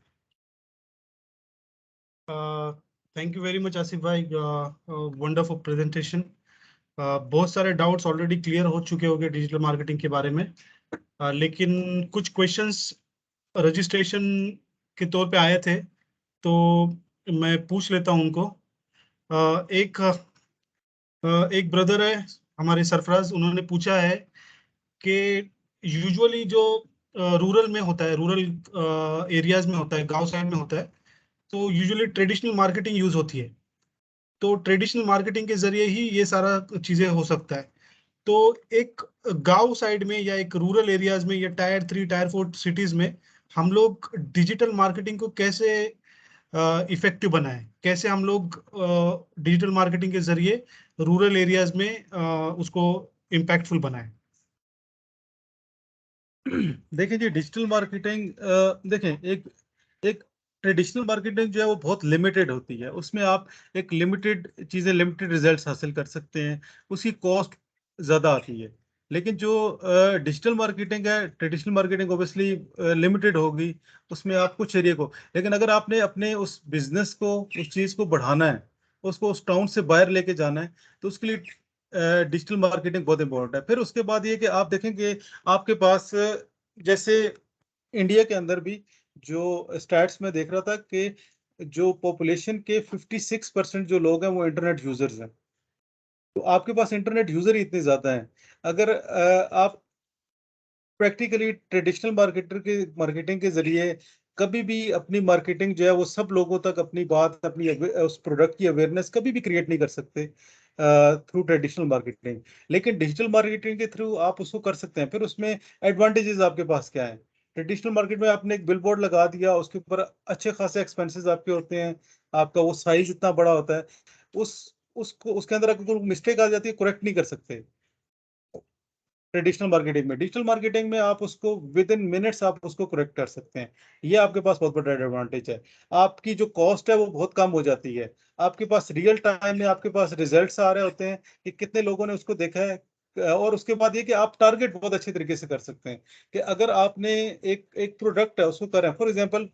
Thank you very much Asif भाई, वंडरफुल प्रेजेंटेशन। बहुत सारे डाउट्स ऑलरेडी क्लियर हो चुके होंगे डिजिटल मार्केटिंग के बारे में, लेकिन कुछ क्वेश्चंस रजिस्ट्रेशन के तौर पे आए थे, तो मैं पूछ लेता हूं उनको। एक ब्रदर है हमारे सरफराज, उन्होंने पूछा है कि यूजुअली जो रूरल में होता है, रूरल एरियाज में होता है, गांव साइड में होता है, तो यूजुअली ट्रेडिशनल मार्केटिंग यूज होती है। तो ट्रेडिशनल मार्केटिंग के जरिए ही ये सारा चीजें हो सकता है। तो एक गांव साइड में या एक रूरल एरियाज में या टायर 3 टायर 4 सिटीज में हम लोग डिजिटल मार्केटिंग को कैसे इफेक्टिव बनाएं, कैसे हम लोग डिजिटल मार्केटिंग के जरिए रूरल एरियाज में उसको इम्पैक्टफुल बनाएं। देखिए जी, डिजिटल मार्केटिंग देखें, एक एक ट्रेडिशनल मार्केटिंग जो है वो बहुत लिमिटेड होती है। उसमें आप एक लिमिटेड चीजें, लिमिटेड रिजल्ट्स हासिल कर सकते हैं, उसकी कॉस्ट ज्यादा आती है। लेकिन जो डिजिटल मार्केटिंग है, ट्रेडिशनल मार्केटिंग ऑब्वियसली लिमिटेड होगी, उसमें आप कुछ एरिया को, लेकिन अगर आपने अपने उस बिजनेस को, उस चीज को बढ़ाना है, उसको उस टाउन से बाहर लेके जाना है, तो उसके लिए डिजिटल मार्केटिंग बहुत इंपॉर्टेंट है। फिर उसके बाद ये कि आप देखेंगे आपके पास जैसे इंडिया के अंदर भी जो स्टैट्स में देख रहा था कि जो पॉपुलेशन के 56% जो लोग हैं वो इंटरनेट यूजर्स हैं। तो आपके पास इंटरनेट यूजर ही इतने ज्यादा हैं। अगर आप प्रैक्टिकली ट्रेडिशनल मार्केटिंग के जरिए कभी भी अपनी मार्केटिंग जो है वो सब लोगों तक अपनी बात, अपनी उस प्रोडक्ट की अवेयरनेस कभी भी क्रिएट नहीं कर सकते थ्रू ट्रेडिशनल मार्केटिंग। लेकिन डिजिटल मार्केटिंग के थ्रू आप उसको कर सकते हैं। फिर उसमें एडवांटेजेस आपके पास क्या है? ट्रेडिशनल मार्केट में आपने एक बिलबोर्ड लगा दिया, उसके ऊपर अच्छे खासे एक्सपेंसेस आपके होते हैं, आपका वो साइज इतना बड़ा होता है, उस उसको उसके अंदर अगर कोई मिस्टेक आ जाती है, करेक्ट नहीं कर सकते ट्रेडिशनल मार्केटिंग में। डिजिटल मार्केटिंग में आप उसको विद इन मिनट्स आप उसको करेक्ट कर सकते हैं। ये आपके पास बहुत बड़ा एडवांटेज है। आपकी जो कॉस्ट है वो बहुत कम हो जाती है। आपके पास रियल टाइम में आपके पास रिजल्ट्स आ रहे होते हैं कि कितने लोगों ने उसको देखा है। और उसके बाद ये कि आप टारगेट बहुत अच्छे तरीके से कर सकते हैं कि अगर आपने एक एक प्रोडक्ट है उसको करें, फॉर एग्जांपल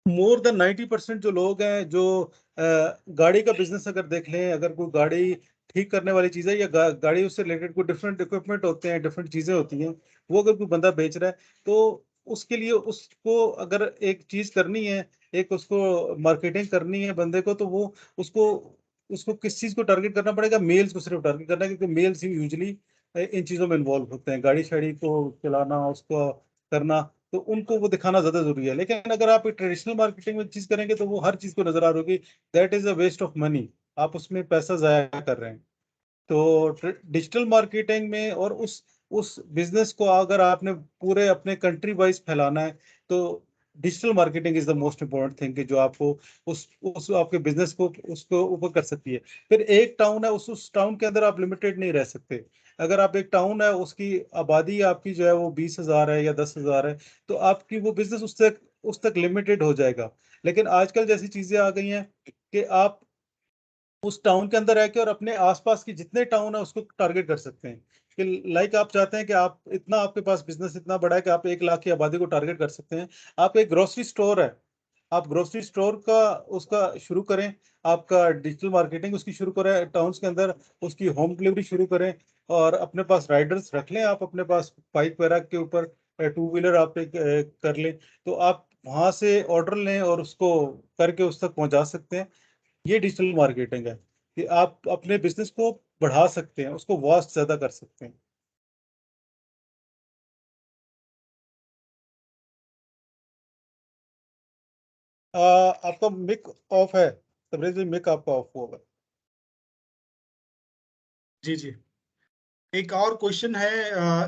मोर देन 90% जो लोग हैं जो गाड़ी का बिजनेस अगर देख लें, अगर कोई गाड़ी ठीक करने वाली चीज है या गाड़ी उससे रिलेटेड कोई डिफरेंट इक्विपमेंट होते हैं, डिफरेंट चीजें होती हैं, वो अगर कोई बंदा बेच रहा है, तो उसके लिए उसको अगर एक चीज करनी है, एक उसको मार्केटिंग करनी है बंदे को, तो वो उसको उसको किस चीज को टारगेट करना पड़ेगा? मेल्स को सिर्फ टारगेट करना है, क्योंकि मेल्स ही यूजली इन चीजों में इन्वॉल्व होते हैं, गाड़ी शाड़ी को चलाना, उसको करना, तो उनको वो दिखाना ज्यादा जरूरी है। लेकिन अगर आप ट्रेडिशनल मार्केटिंग में चीज करेंगे तो वो हर चीज को नजर आ रही होगी, that is a waste of money, आप उसमें पैसा जाया कर रहे हैं। तो डिजिटल मार्केटिंग में और उस बिजनेस को अगर आपने पूरे अपने कंट्री वाइज फैलाना है, तो digital marketing is the most important thing कि जो आपको उस आपके बिजनेस को उसको ऊपर कर सकती है। फिर एक टाउन है, उस टाउन के अंदर आप लिमिटेड नहीं रह सकते। अगर आप एक टाउन है, उसकी आबादी आपकी जो है वो 20,000 है या 10,000 है, तो आपकी वो बिजनेस उस तक लिमिटेड हो जाएगा। लेकिन आजकल जैसी चीजें आ गई हैं कि आप उस टाउन के अंदर रह के और अपने आसपास की जितने टाउन है उसको टारगेट कर सकते हैं। कि लाइक आप चाहते हैं कि आप इतना, आपके पास बिजनेस इतना बड़ा है कि आप 1 लाख की आबादी को टारगेट कर सकते हैं। आप एक ग्रोसरी स्टोर है, आप ग्रोसरी स्टोर का उसका शुरू करें, आपका डिजिटल मार्केटिंग उसकी शुरू करें टाउन्स के अंदर, उसकी होम डिलीवरी शुरू करें, और अपने पास राइडर्स रख लें, आप अपने पास बाइक वगैरह के ऊपर टू व्हीलर आप एक कर लें, तो आप वहां से ऑर्डर लें और उसको करके उस तक पहुंचा सकते हैं। ये डिजिटल मार्केटिंग है कि आप अपने बिजनेस को बढ़ा सकते हैं, उसको वास्ट ज्यादा कर सकते हैं। आपका मिक ऑफ है, तबरेज भाई, मिक आपका ऑफ होगा। जी जी। एक और क्वेश्चन है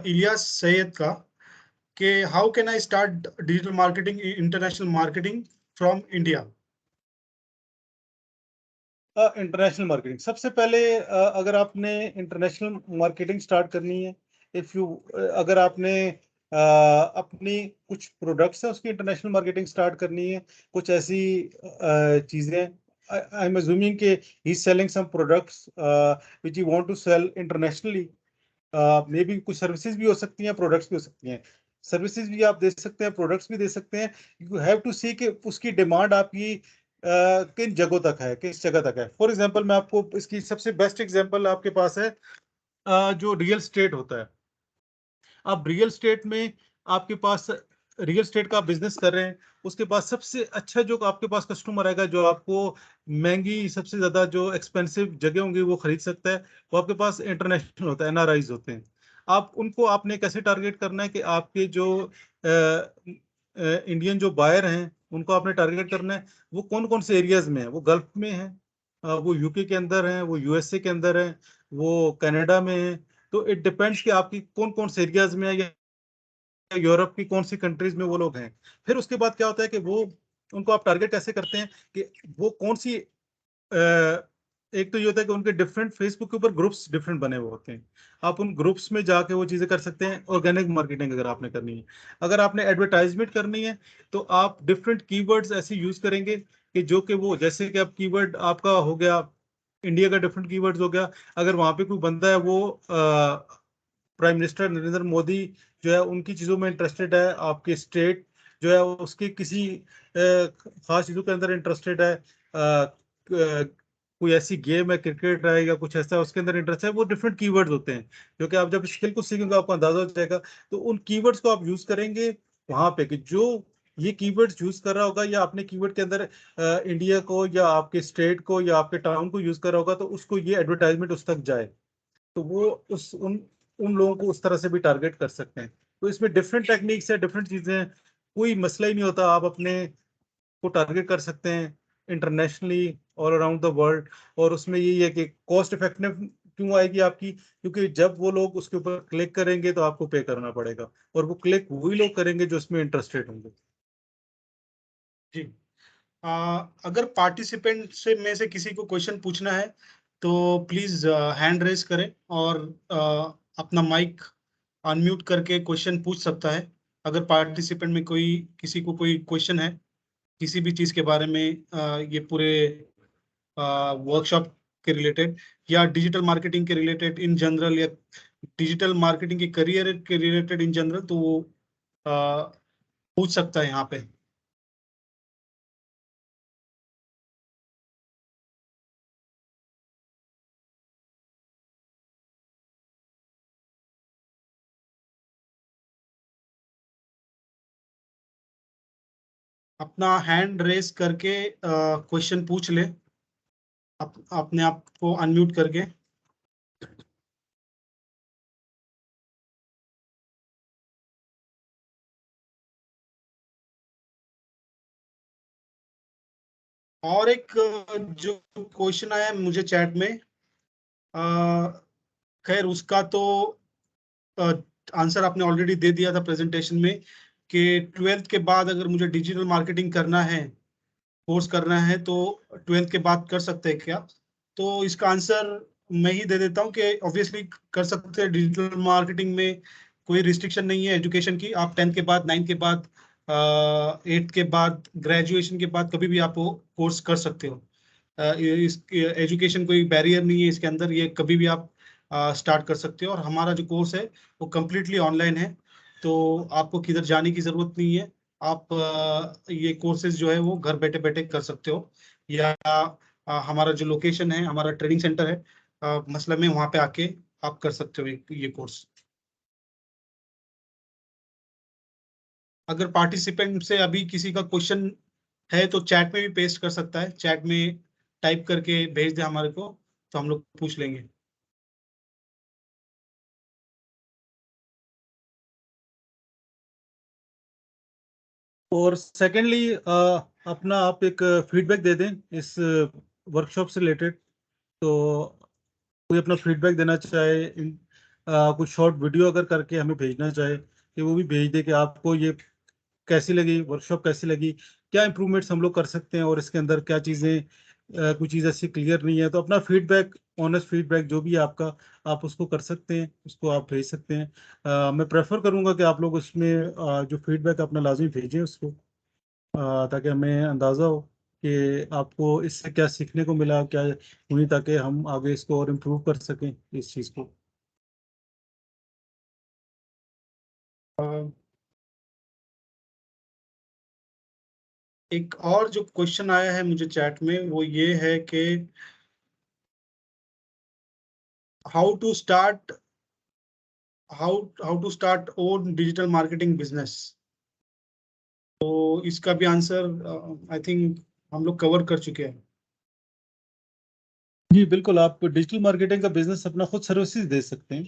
इलियास सैयद का, कि how can I start digital marketing, international marketing from India? International marketing सबसे पहले, अगर आपने इंटरनेशनल मार्केटिंग स्टार्ट करनी है, इफ यू अगर आपने अपनी कुछ प्रोडक्ट्स है उसकी इंटरनेशनल मार्केटिंग स्टार्ट करनी है, कुछ ऐसी चीजें, आई एम अज्यूमिंग के he selling some products which you want to sell internationally. Maybe कुछ सर्विसेज भी हो सकती हैं, प्रोडक्ट्स भी हो सकती हैं। सर्विसेज भी आप दे सकते हैं, प्रोडक्ट्स भी दे सकते हैं। यू हैव टू सी कि उसकी डिमांड आपकी किन जगहों तक है, किस जगह तक है। फॉर एग्जांपल मैं आपको इसकी सबसे बेस्ट एग्जांपल आपके पास है, जो रियल स्टेट होता है। अब रियल स्टेट में आपके पास रियल स्टेट का बिजनेस कर रहे हैं, उसके पास सबसे अच्छा जो आपके पास कस्टमर आएगा, जो आपको महंगी सबसे ज्यादा जो एक्सपेंसिव जगह होंगी वो खरीद सकता है, वो आपके पास इंटरनेशनल होता है, एनआरआईज होते हैं। आप उनको आपने कैसे टारगेट करना है कि आपके जो इंडियन जो बायर हैं उनको आपने टारगेट करना है, वो कौन कौन से एरियाज में है, वो गल्फ में है, वो यूके के अंदर है, वो यूएसए के अंदर है, वो कनाडा में है। तो इट डिपेंड्स कि आपकी कौन कौन से एरियाज में है, या यूरोप की कौन सी कंट्रीज में वो लोग हैं। फिर उसके बाद क्या होता है कि वो उनको आप टारगेट कैसे करते हैं कि वो कौन सी एक तो ये होता है कि उनके डिफरेंट फेसबुक के ऊपर ग्रुप्स डिफरेंट बने हुए होते हैं, आप उन ग्रुप्स में जाके वो चीजें कर सकते हैं। ऑर्गेनिक मार्केटिंग अगर आपने करनी है, अगर आपने एडवर्टाइजमेंट करनी है, तो आप डिफरेंट कीवर्ड्स ऐसे यूज करेंगे कि जो कि वो, जैसे कि अब कीवर्ड आपका हो गया इंडिया का, डिफरेंट कीवर्ड्स हो गया, अगर वहां पे कोई बंदा है वो प्राइम मिनिस्टर नरेंद्र मोदी जो है उनकी चीजों में इंटरेस्टेड है, आपके स्टेट जो है उसकी किसी खास चीजों के अंदर इंटरेस्टेड है, कोई ऐसी गेम है, क्रिकेट है या कुछ ऐसा उसके अंदर इंटरेस्ट है, वो डिफरेंट कीवर्ड्स होते हैं, जो कि आप जब स्किल को सीखेंगे आपको अंदाजा हो जाएगा। तो उन कीवर्ड्स को आप यूज करेंगे वहां पे, कि जो ये कीवर्ड्स यूज कर रहा होगा, या आपने कीवर्ड के अंदर इंडिया को या आपके स्टेट को या आपके टाउन को यूज कर रहा होगा, तो उसको ये एडवर्टाइजमेंट उस तक जाए। तो वो उस उन उन लोगों को उस तरह से भी टारगेट कर सकते हैं। तो इसमें डिफरेंट टेक्निक्स है, डिफरेंट चीजें हैं, कोई मसला ही नहीं होता, आप अपने को टारगेट कर सकते हैं internationally, all around the world. और उसमें यही है कि कॉस्ट इफेक्टिव क्यों आएगी आपकी, क्योंकि जब वो लोग उसके ऊपर क्लिक करेंगे तो आपको पे करना पड़ेगा, और वो क्लिक वही लोग करेंगे जो उसमें इंटरेस्टेड होंगे। जी। अगर पार्टिसिपेंट से में से किसी को क्वेश्चन पूछना है तो प्लीज हैंड रेज करें, और अपना माइक अनम्यूट करके क्वेश्चन पूछ सकता है। अगर पार्टिसिपेंट में कोई किसी को कोई क्वेश्चन है किसी भी चीज के बारे में, ये पूरे वर्कशॉप के रिलेटेड या डिजिटल मार्केटिंग के रिलेटेड इन जनरल, या डिजिटल मार्केटिंग के करियर के रिलेटेड इन जनरल, तो वो पूछ सकता है यहाँ पे। अपना हैंड रेस करके क्वेश्चन पूछ ले, अपने आप को अनम्यूट करके। और एक जो क्वेश्चन आया है मुझे चैट में, अ, खैर उसका तो आंसर आपने ऑलरेडी दे दिया था प्रेजेंटेशन में, कि ट्वेल्थ के बाद अगर मुझे डिजिटल मार्केटिंग करना है, कोर्स करना है, तो ट्वेल्थ के बाद कर सकते हैं क्या? तो इसका आंसर मैं ही दे देता हूँ कि ऑब्वियसली कर सकते हैं। डिजिटल मार्केटिंग में कोई रिस्ट्रिक्शन नहीं है एजुकेशन की। आप 10th के बाद, 9th के बाद, 8th के बाद, ग्रेजुएशन के बाद कभी भी आप वो कोर्स कर सकते हो। इस एजुकेशन कोई बैरियर नहीं है इसके अंदर, ये कभी भी आप स्टार्ट कर सकते हो। और हमारा जो कोर्स है वो कम्प्लीटली ऑनलाइन है, तो आपको किधर जाने की जरूरत नहीं है। आप ये कोर्सेज जो है वो घर बैठे बैठे कर सकते हो, या हमारा जो लोकेशन है, हमारा ट्रेनिंग सेंटर है मसला में, वहाँ पे आके आप कर सकते हो ये कोर्स। अगर पार्टिसिपेंट से अभी किसी का क्वेश्चन है तो चैट में भी पेस्ट कर सकता है, चैट में टाइप करके भेज दे हमारे को, तो हम लोग पूछ लेंगे। और सेकेंडली अपना आप एक फीडबैक दे दें इस वर्कशॉप से रिलेटेड। तो कोई अपना फीडबैक देना चाहे, कुछ शॉर्ट वीडियो अगर करके हमें भेजना चाहे, कि वो भी भेज दे कि आपको ये कैसी लगी, वर्कशॉप कैसी लगी, क्या इंप्रूवमेंट्स हम लोग कर सकते हैं, और इसके अंदर क्या चीज़ें कुछ चीज़ ऐसी क्लियर नहीं है। तो अपना फीडबैक, ऑनेस्ट फीडबैक जो भी है आपका, आप उसको कर सकते हैं, उसको आप भेज सकते हैं। मैं प्रेफर करूंगा कि आप लोग उसमें जो फीडबैक अपना लाजमी भेजें उसको, ताकि हमें अंदाज़ा हो कि आपको इससे क्या सीखने को मिला, क्या हुई, ताकि हम आगे इसको और इम्प्रूव कर सकें इस चीज़ को। अ, एक और जो क्वेश्चन आया है मुझे चैट में वो ये है कि how to start how how to start own digital marketing business. तो इसका भी आंसर आई थिंक हम लोग कवर कर चुके हैं। जी बिल्कुल, आप डिजिटल मार्केटिंग का बिजनेस अपना खुद सर्विसेज दे सकते हैं।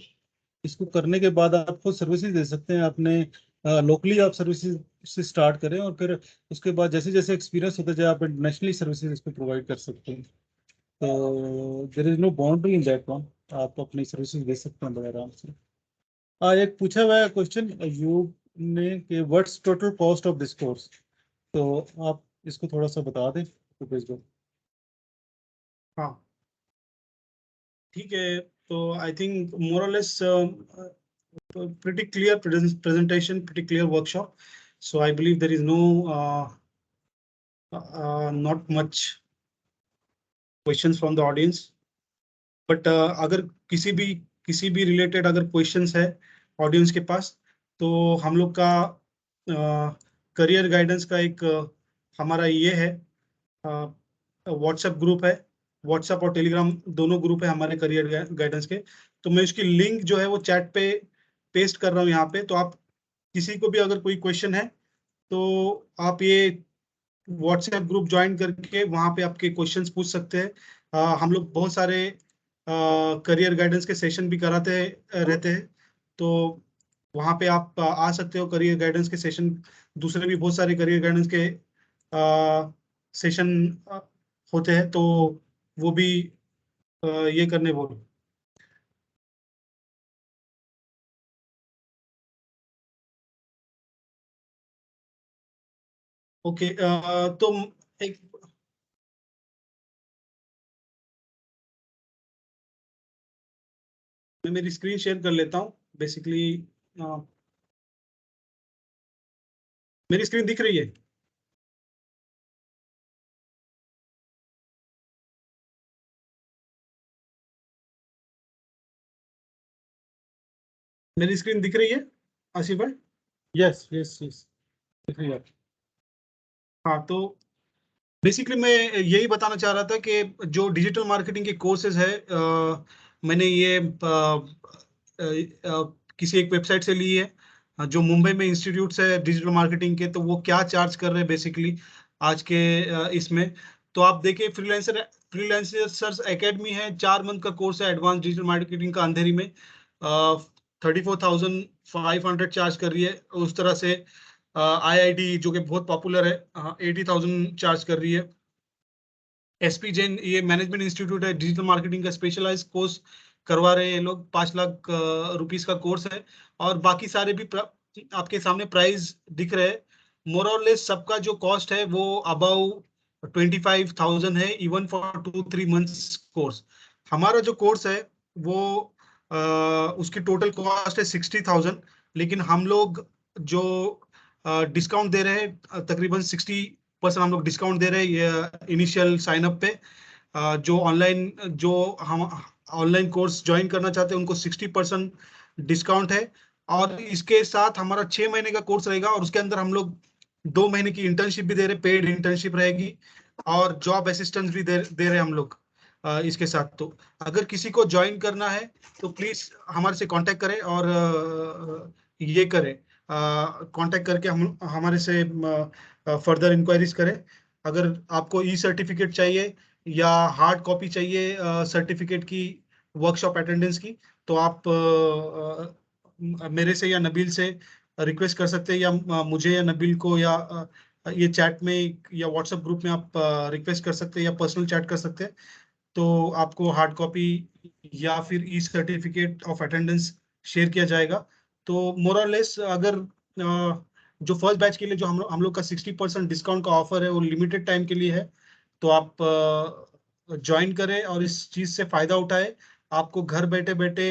इसको करने के बाद आप खुद सर्विसेज दे सकते हैं। आपने लोकली आप सर्विसेज से स्टार्ट करें और फिर उसके बाद जैसे जैसे एक्सपीरियंस होता जाए आप इंटरनेशनली सर्विसेज इसको प्रोवाइड कर सकते हैं। तो there is no boundary in that one, आप अपनी सर्विसेज दे सकते हैं बड़े आराम से। एक पूछा हुआ है क्वेश्चन यूब ने कि what's total cost of this course, तो आप इसको थोड़ा सा बता दें तो भेज दो। हाँ ठीक है, तो आई थिंक मोर और less pretty clear presentation, pretty clear workshop. So I believe there is no not much questions from the audience. But अगर किसी भी रिलेटेड अगर क्वेश्चंस है ऑडियंस के पास, तो हम लोग का करियर गाइडेंस का एक हमारा ये है व्हाट्सएप ग्रुप है। व्हाट्सएप और टेलीग्राम दोनों ग्रुप है हमारे करियर गाइडेंस के। तो मैं इसकी लिंक जो है वो चैट पे पेस्ट कर रहा हूँ यहाँ पे। तो आप किसी को भी अगर कोई क्वेश्चन है तो आप ये व्हाट्सएप ग्रुप ज्वाइन करके वहाँ पे आपके क्वेश्चंस पूछ सकते हैं। हम लोग बहुत सारे करियर गाइडेंस के सेशन भी कराते रहते हैं। तो वहाँ पे आप आ सकते हो करियर गाइडेंस के सेशन। दूसरे भी बहुत सारे करियर गाइडेंस के सेशन होते हैं, तो वो भी ये करने बोलो। ओके, तो एक मैं मेरी स्क्रीन शेयर कर लेता हूँ बेसिकली। मेरी स्क्रीन दिख रही है? मेरी स्क्रीन दिख रही है आसिफ भाई? यस यस यस, दिख रही है। हाँ, तो बेसिकली मैं यही बताना चाह रहा था कि जो डिजिटल मार्केटिंग के कोर्सेज है मैंने ये किसी एक वेबसाइट से ली है जो मुंबई में इंस्टीट्यूट्स है डिजिटल मार्केटिंग के। तो वो क्या चार्ज कर रहे हैं बेसिकली आज के इसमें। तो आप देखिए फ्रीलांसर्स एकेडमी है, 4 मंथ का कोर्स है एडवांस डिजिटल मार्केटिंग का अंधेरी में। 34,500 चार्ज कर रही है। उस तरह से IIT जो कि बहुत पॉपुलर है 80,000 चार्ज कर रही है। SP जैन ये मैनेजमेंट इंस्टीट्यूट है, डिजिटल मार्केटिंग का स्पेशलाइज कोर्स करवा रहे हैं ये लोग। 5 लाख रुपीस का कोर्स है। और बाकी सारे भी आपके सामने प्राइस दिख रहे हैं। मोर और लेस सबका जो कॉस्ट है वो अबाउ 25,000 है, इवन फॉर 2-3 मंथ्स कोर्स। हमारा जो कोर्स है वो उसकी टोटल कॉस्ट है 60,000। लेकिन हम लोग जो डिस्काउंट दे रहे हैं तकरीबन 60% हम लोग डिस्काउंट दे रहे हैं इनिशियल साइन अप पे। जो हम ऑनलाइन कोर्स ज्वाइन करना चाहते हैं उनको 60% डिस्काउंट है। और इसके साथ हमारा 6 महीने का कोर्स रहेगा और उसके अंदर हम लोग 2 महीने की इंटर्नशिप भी दे रहे, पेड इंटर्नशिप रहेगी। और जॉब असिस्टेंस भी दे रहे हम लोग इसके साथ। तो अगर किसी को ज्वाइन करना है तो प्लीज हमारे से कांटेक्ट करें और ये करें, कांटेक्ट करके हम हमारे से फर्दर इंक्वायरीज करें। अगर आपको ई सर्टिफिकेट चाहिए या हार्ड कॉपी चाहिए सर्टिफिकेट की वर्कशॉप अटेंडेंस की, तो आप मेरे से या नबील से रिक्वेस्ट कर सकते हैं, या मुझे या नबील को, या ये चैट में या व्हाट्सएप ग्रुप में आप रिक्वेस्ट कर सकते हैं या पर्सनल चैट कर सकते हैं। तो आपको हार्ड कॉपी या फिर ई सर्टिफिकेट ऑफ अटेंडेंस शेयर किया जाएगा। तो मोर और लेस अगर जो फर्स्ट बैच के लिए जो हम लोग का 60% डिस्काउंट का ऑफर है वो लिमिटेड टाइम के लिए है। तो आप ज्वाइन करें और इस चीज से फायदा उठाए। आपको घर बैठे बैठे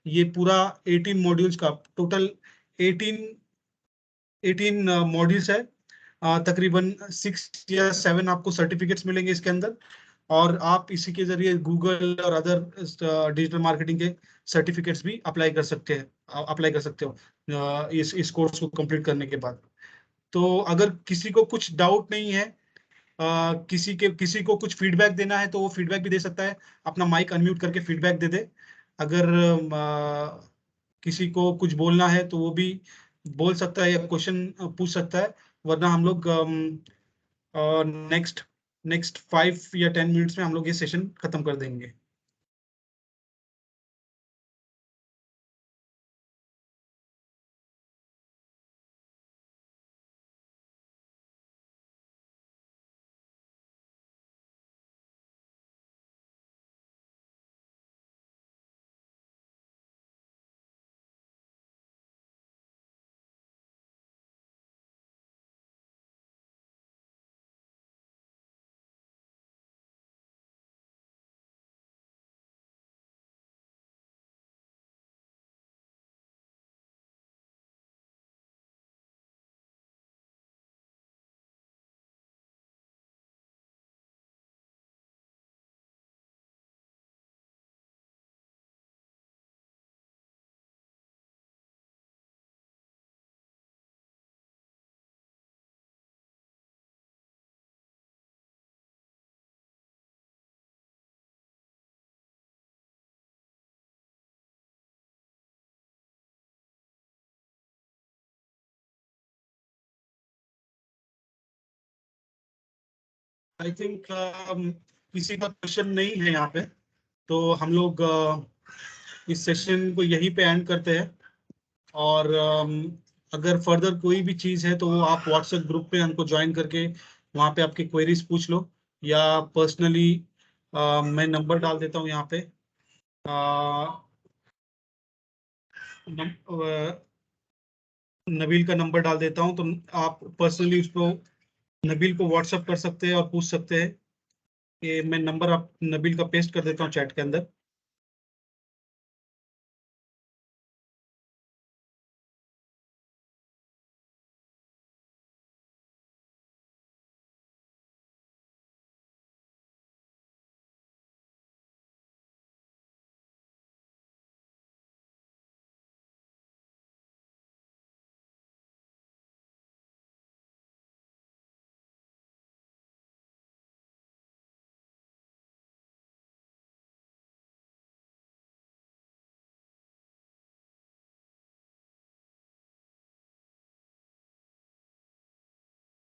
ये पूरा 18 मॉड्यूल्स का टोटल 18 मॉड्यूल्स है। तकरीबन 6 या 7 आपको सर्टिफिकेट्स मिलेंगे इसके अंदर। और आप इसी के जरिए गूगल और अदर डिजिटल मार्केटिंग के सर्टिफिकेट्स भी अप्लाई कर सकते हो इस कोर्स को कंप्लीट करने के बाद। तो अगर किसी को कुछ डाउट नहीं है, किसी को कुछ फीडबैक देना है तो वो फीडबैक भी दे सकता है। अपना माइक अनम्यूट करके फीडबैक दे दे। अगर किसी को कुछ बोलना है तो वो भी बोल सकता है या क्वेश्चन पूछ सकता है। वरना हम लोग नेक्स्ट 5 या 10 मिनट्स में हम लोग ये सेशन खत्म कर देंगे। आई थिंक किसी का क्वेश्चन नहीं है यहाँ पे, तो हम लोग इस सेशन को यहीं पे एंड करते हैं। और अगर फर्दर कोई भी चीज़ है तो वो आप व्हाट्सएप ग्रुप पे हमको ज्वाइन करके वहाँ पे आपकी क्वेरीज पूछ लो, या पर्सनली मैं नंबर डाल देता हूँ यहाँ पे। नबील का नंबर डाल देता हूँ, तो आप पर्सनली उसको नबील को व्हाट्सएप कर सकते हैं और पूछ सकते हैं। ये मैं नंबर आप नबील का पेस्ट कर देता हूँ चैट के अंदर।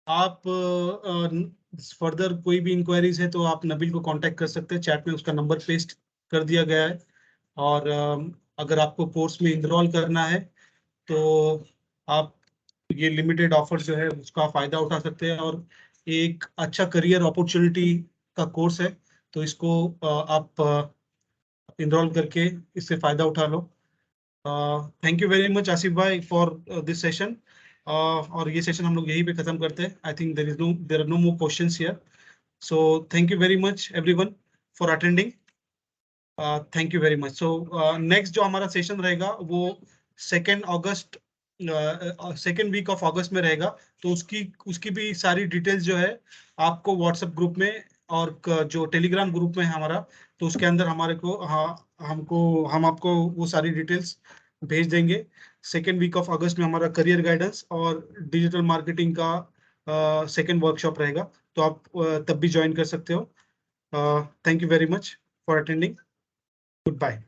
आप फर्दर कोई भी इंक्वायरीज है तो आप नबील को कांटेक्ट कर सकते हैं, चैट में उसका नंबर पेस्ट कर दिया गया है। और अगर आपको कोर्स में इनरोल करना है तो आप ये लिमिटेड ऑफर जो है उसका फायदा उठा सकते हैं, और एक अच्छा करियर अपॉर्चुनिटी का कोर्स है, तो इसको आप इनरोल करके इससे फायदा उठा लो। Thank you very much Asif भाई फॉर दिस सेशन। और ये सेशन हम लोग यहीं पे खत्म करते हैं। I think there are no more questions here, so thank you very much everyone for attending. Thank you very much. So next जो हमारा सेशन रहेगा वो 2 अगस्त, सेकेंड वीक ऑफ अगस्त में रहेगा। तो उसकी उसकी भी सारी डिटेल्स जो है आपको व्हाट्सएप ग्रुप में और जो टेलीग्राम ग्रुप में है हमारा, तो उसके अंदर हमारे को हम आपको वो सारी डिटेल्स भेज देंगे। सेकेंड वीक ऑफ अगस्त में हमारा करियर गाइडेंस और डिजिटल मार्केटिंग का सेकेंड वर्कशॉप रहेगा, तो आप तब भी ज्वाइन कर सकते हो। Thank you very much for attending. Goodbye.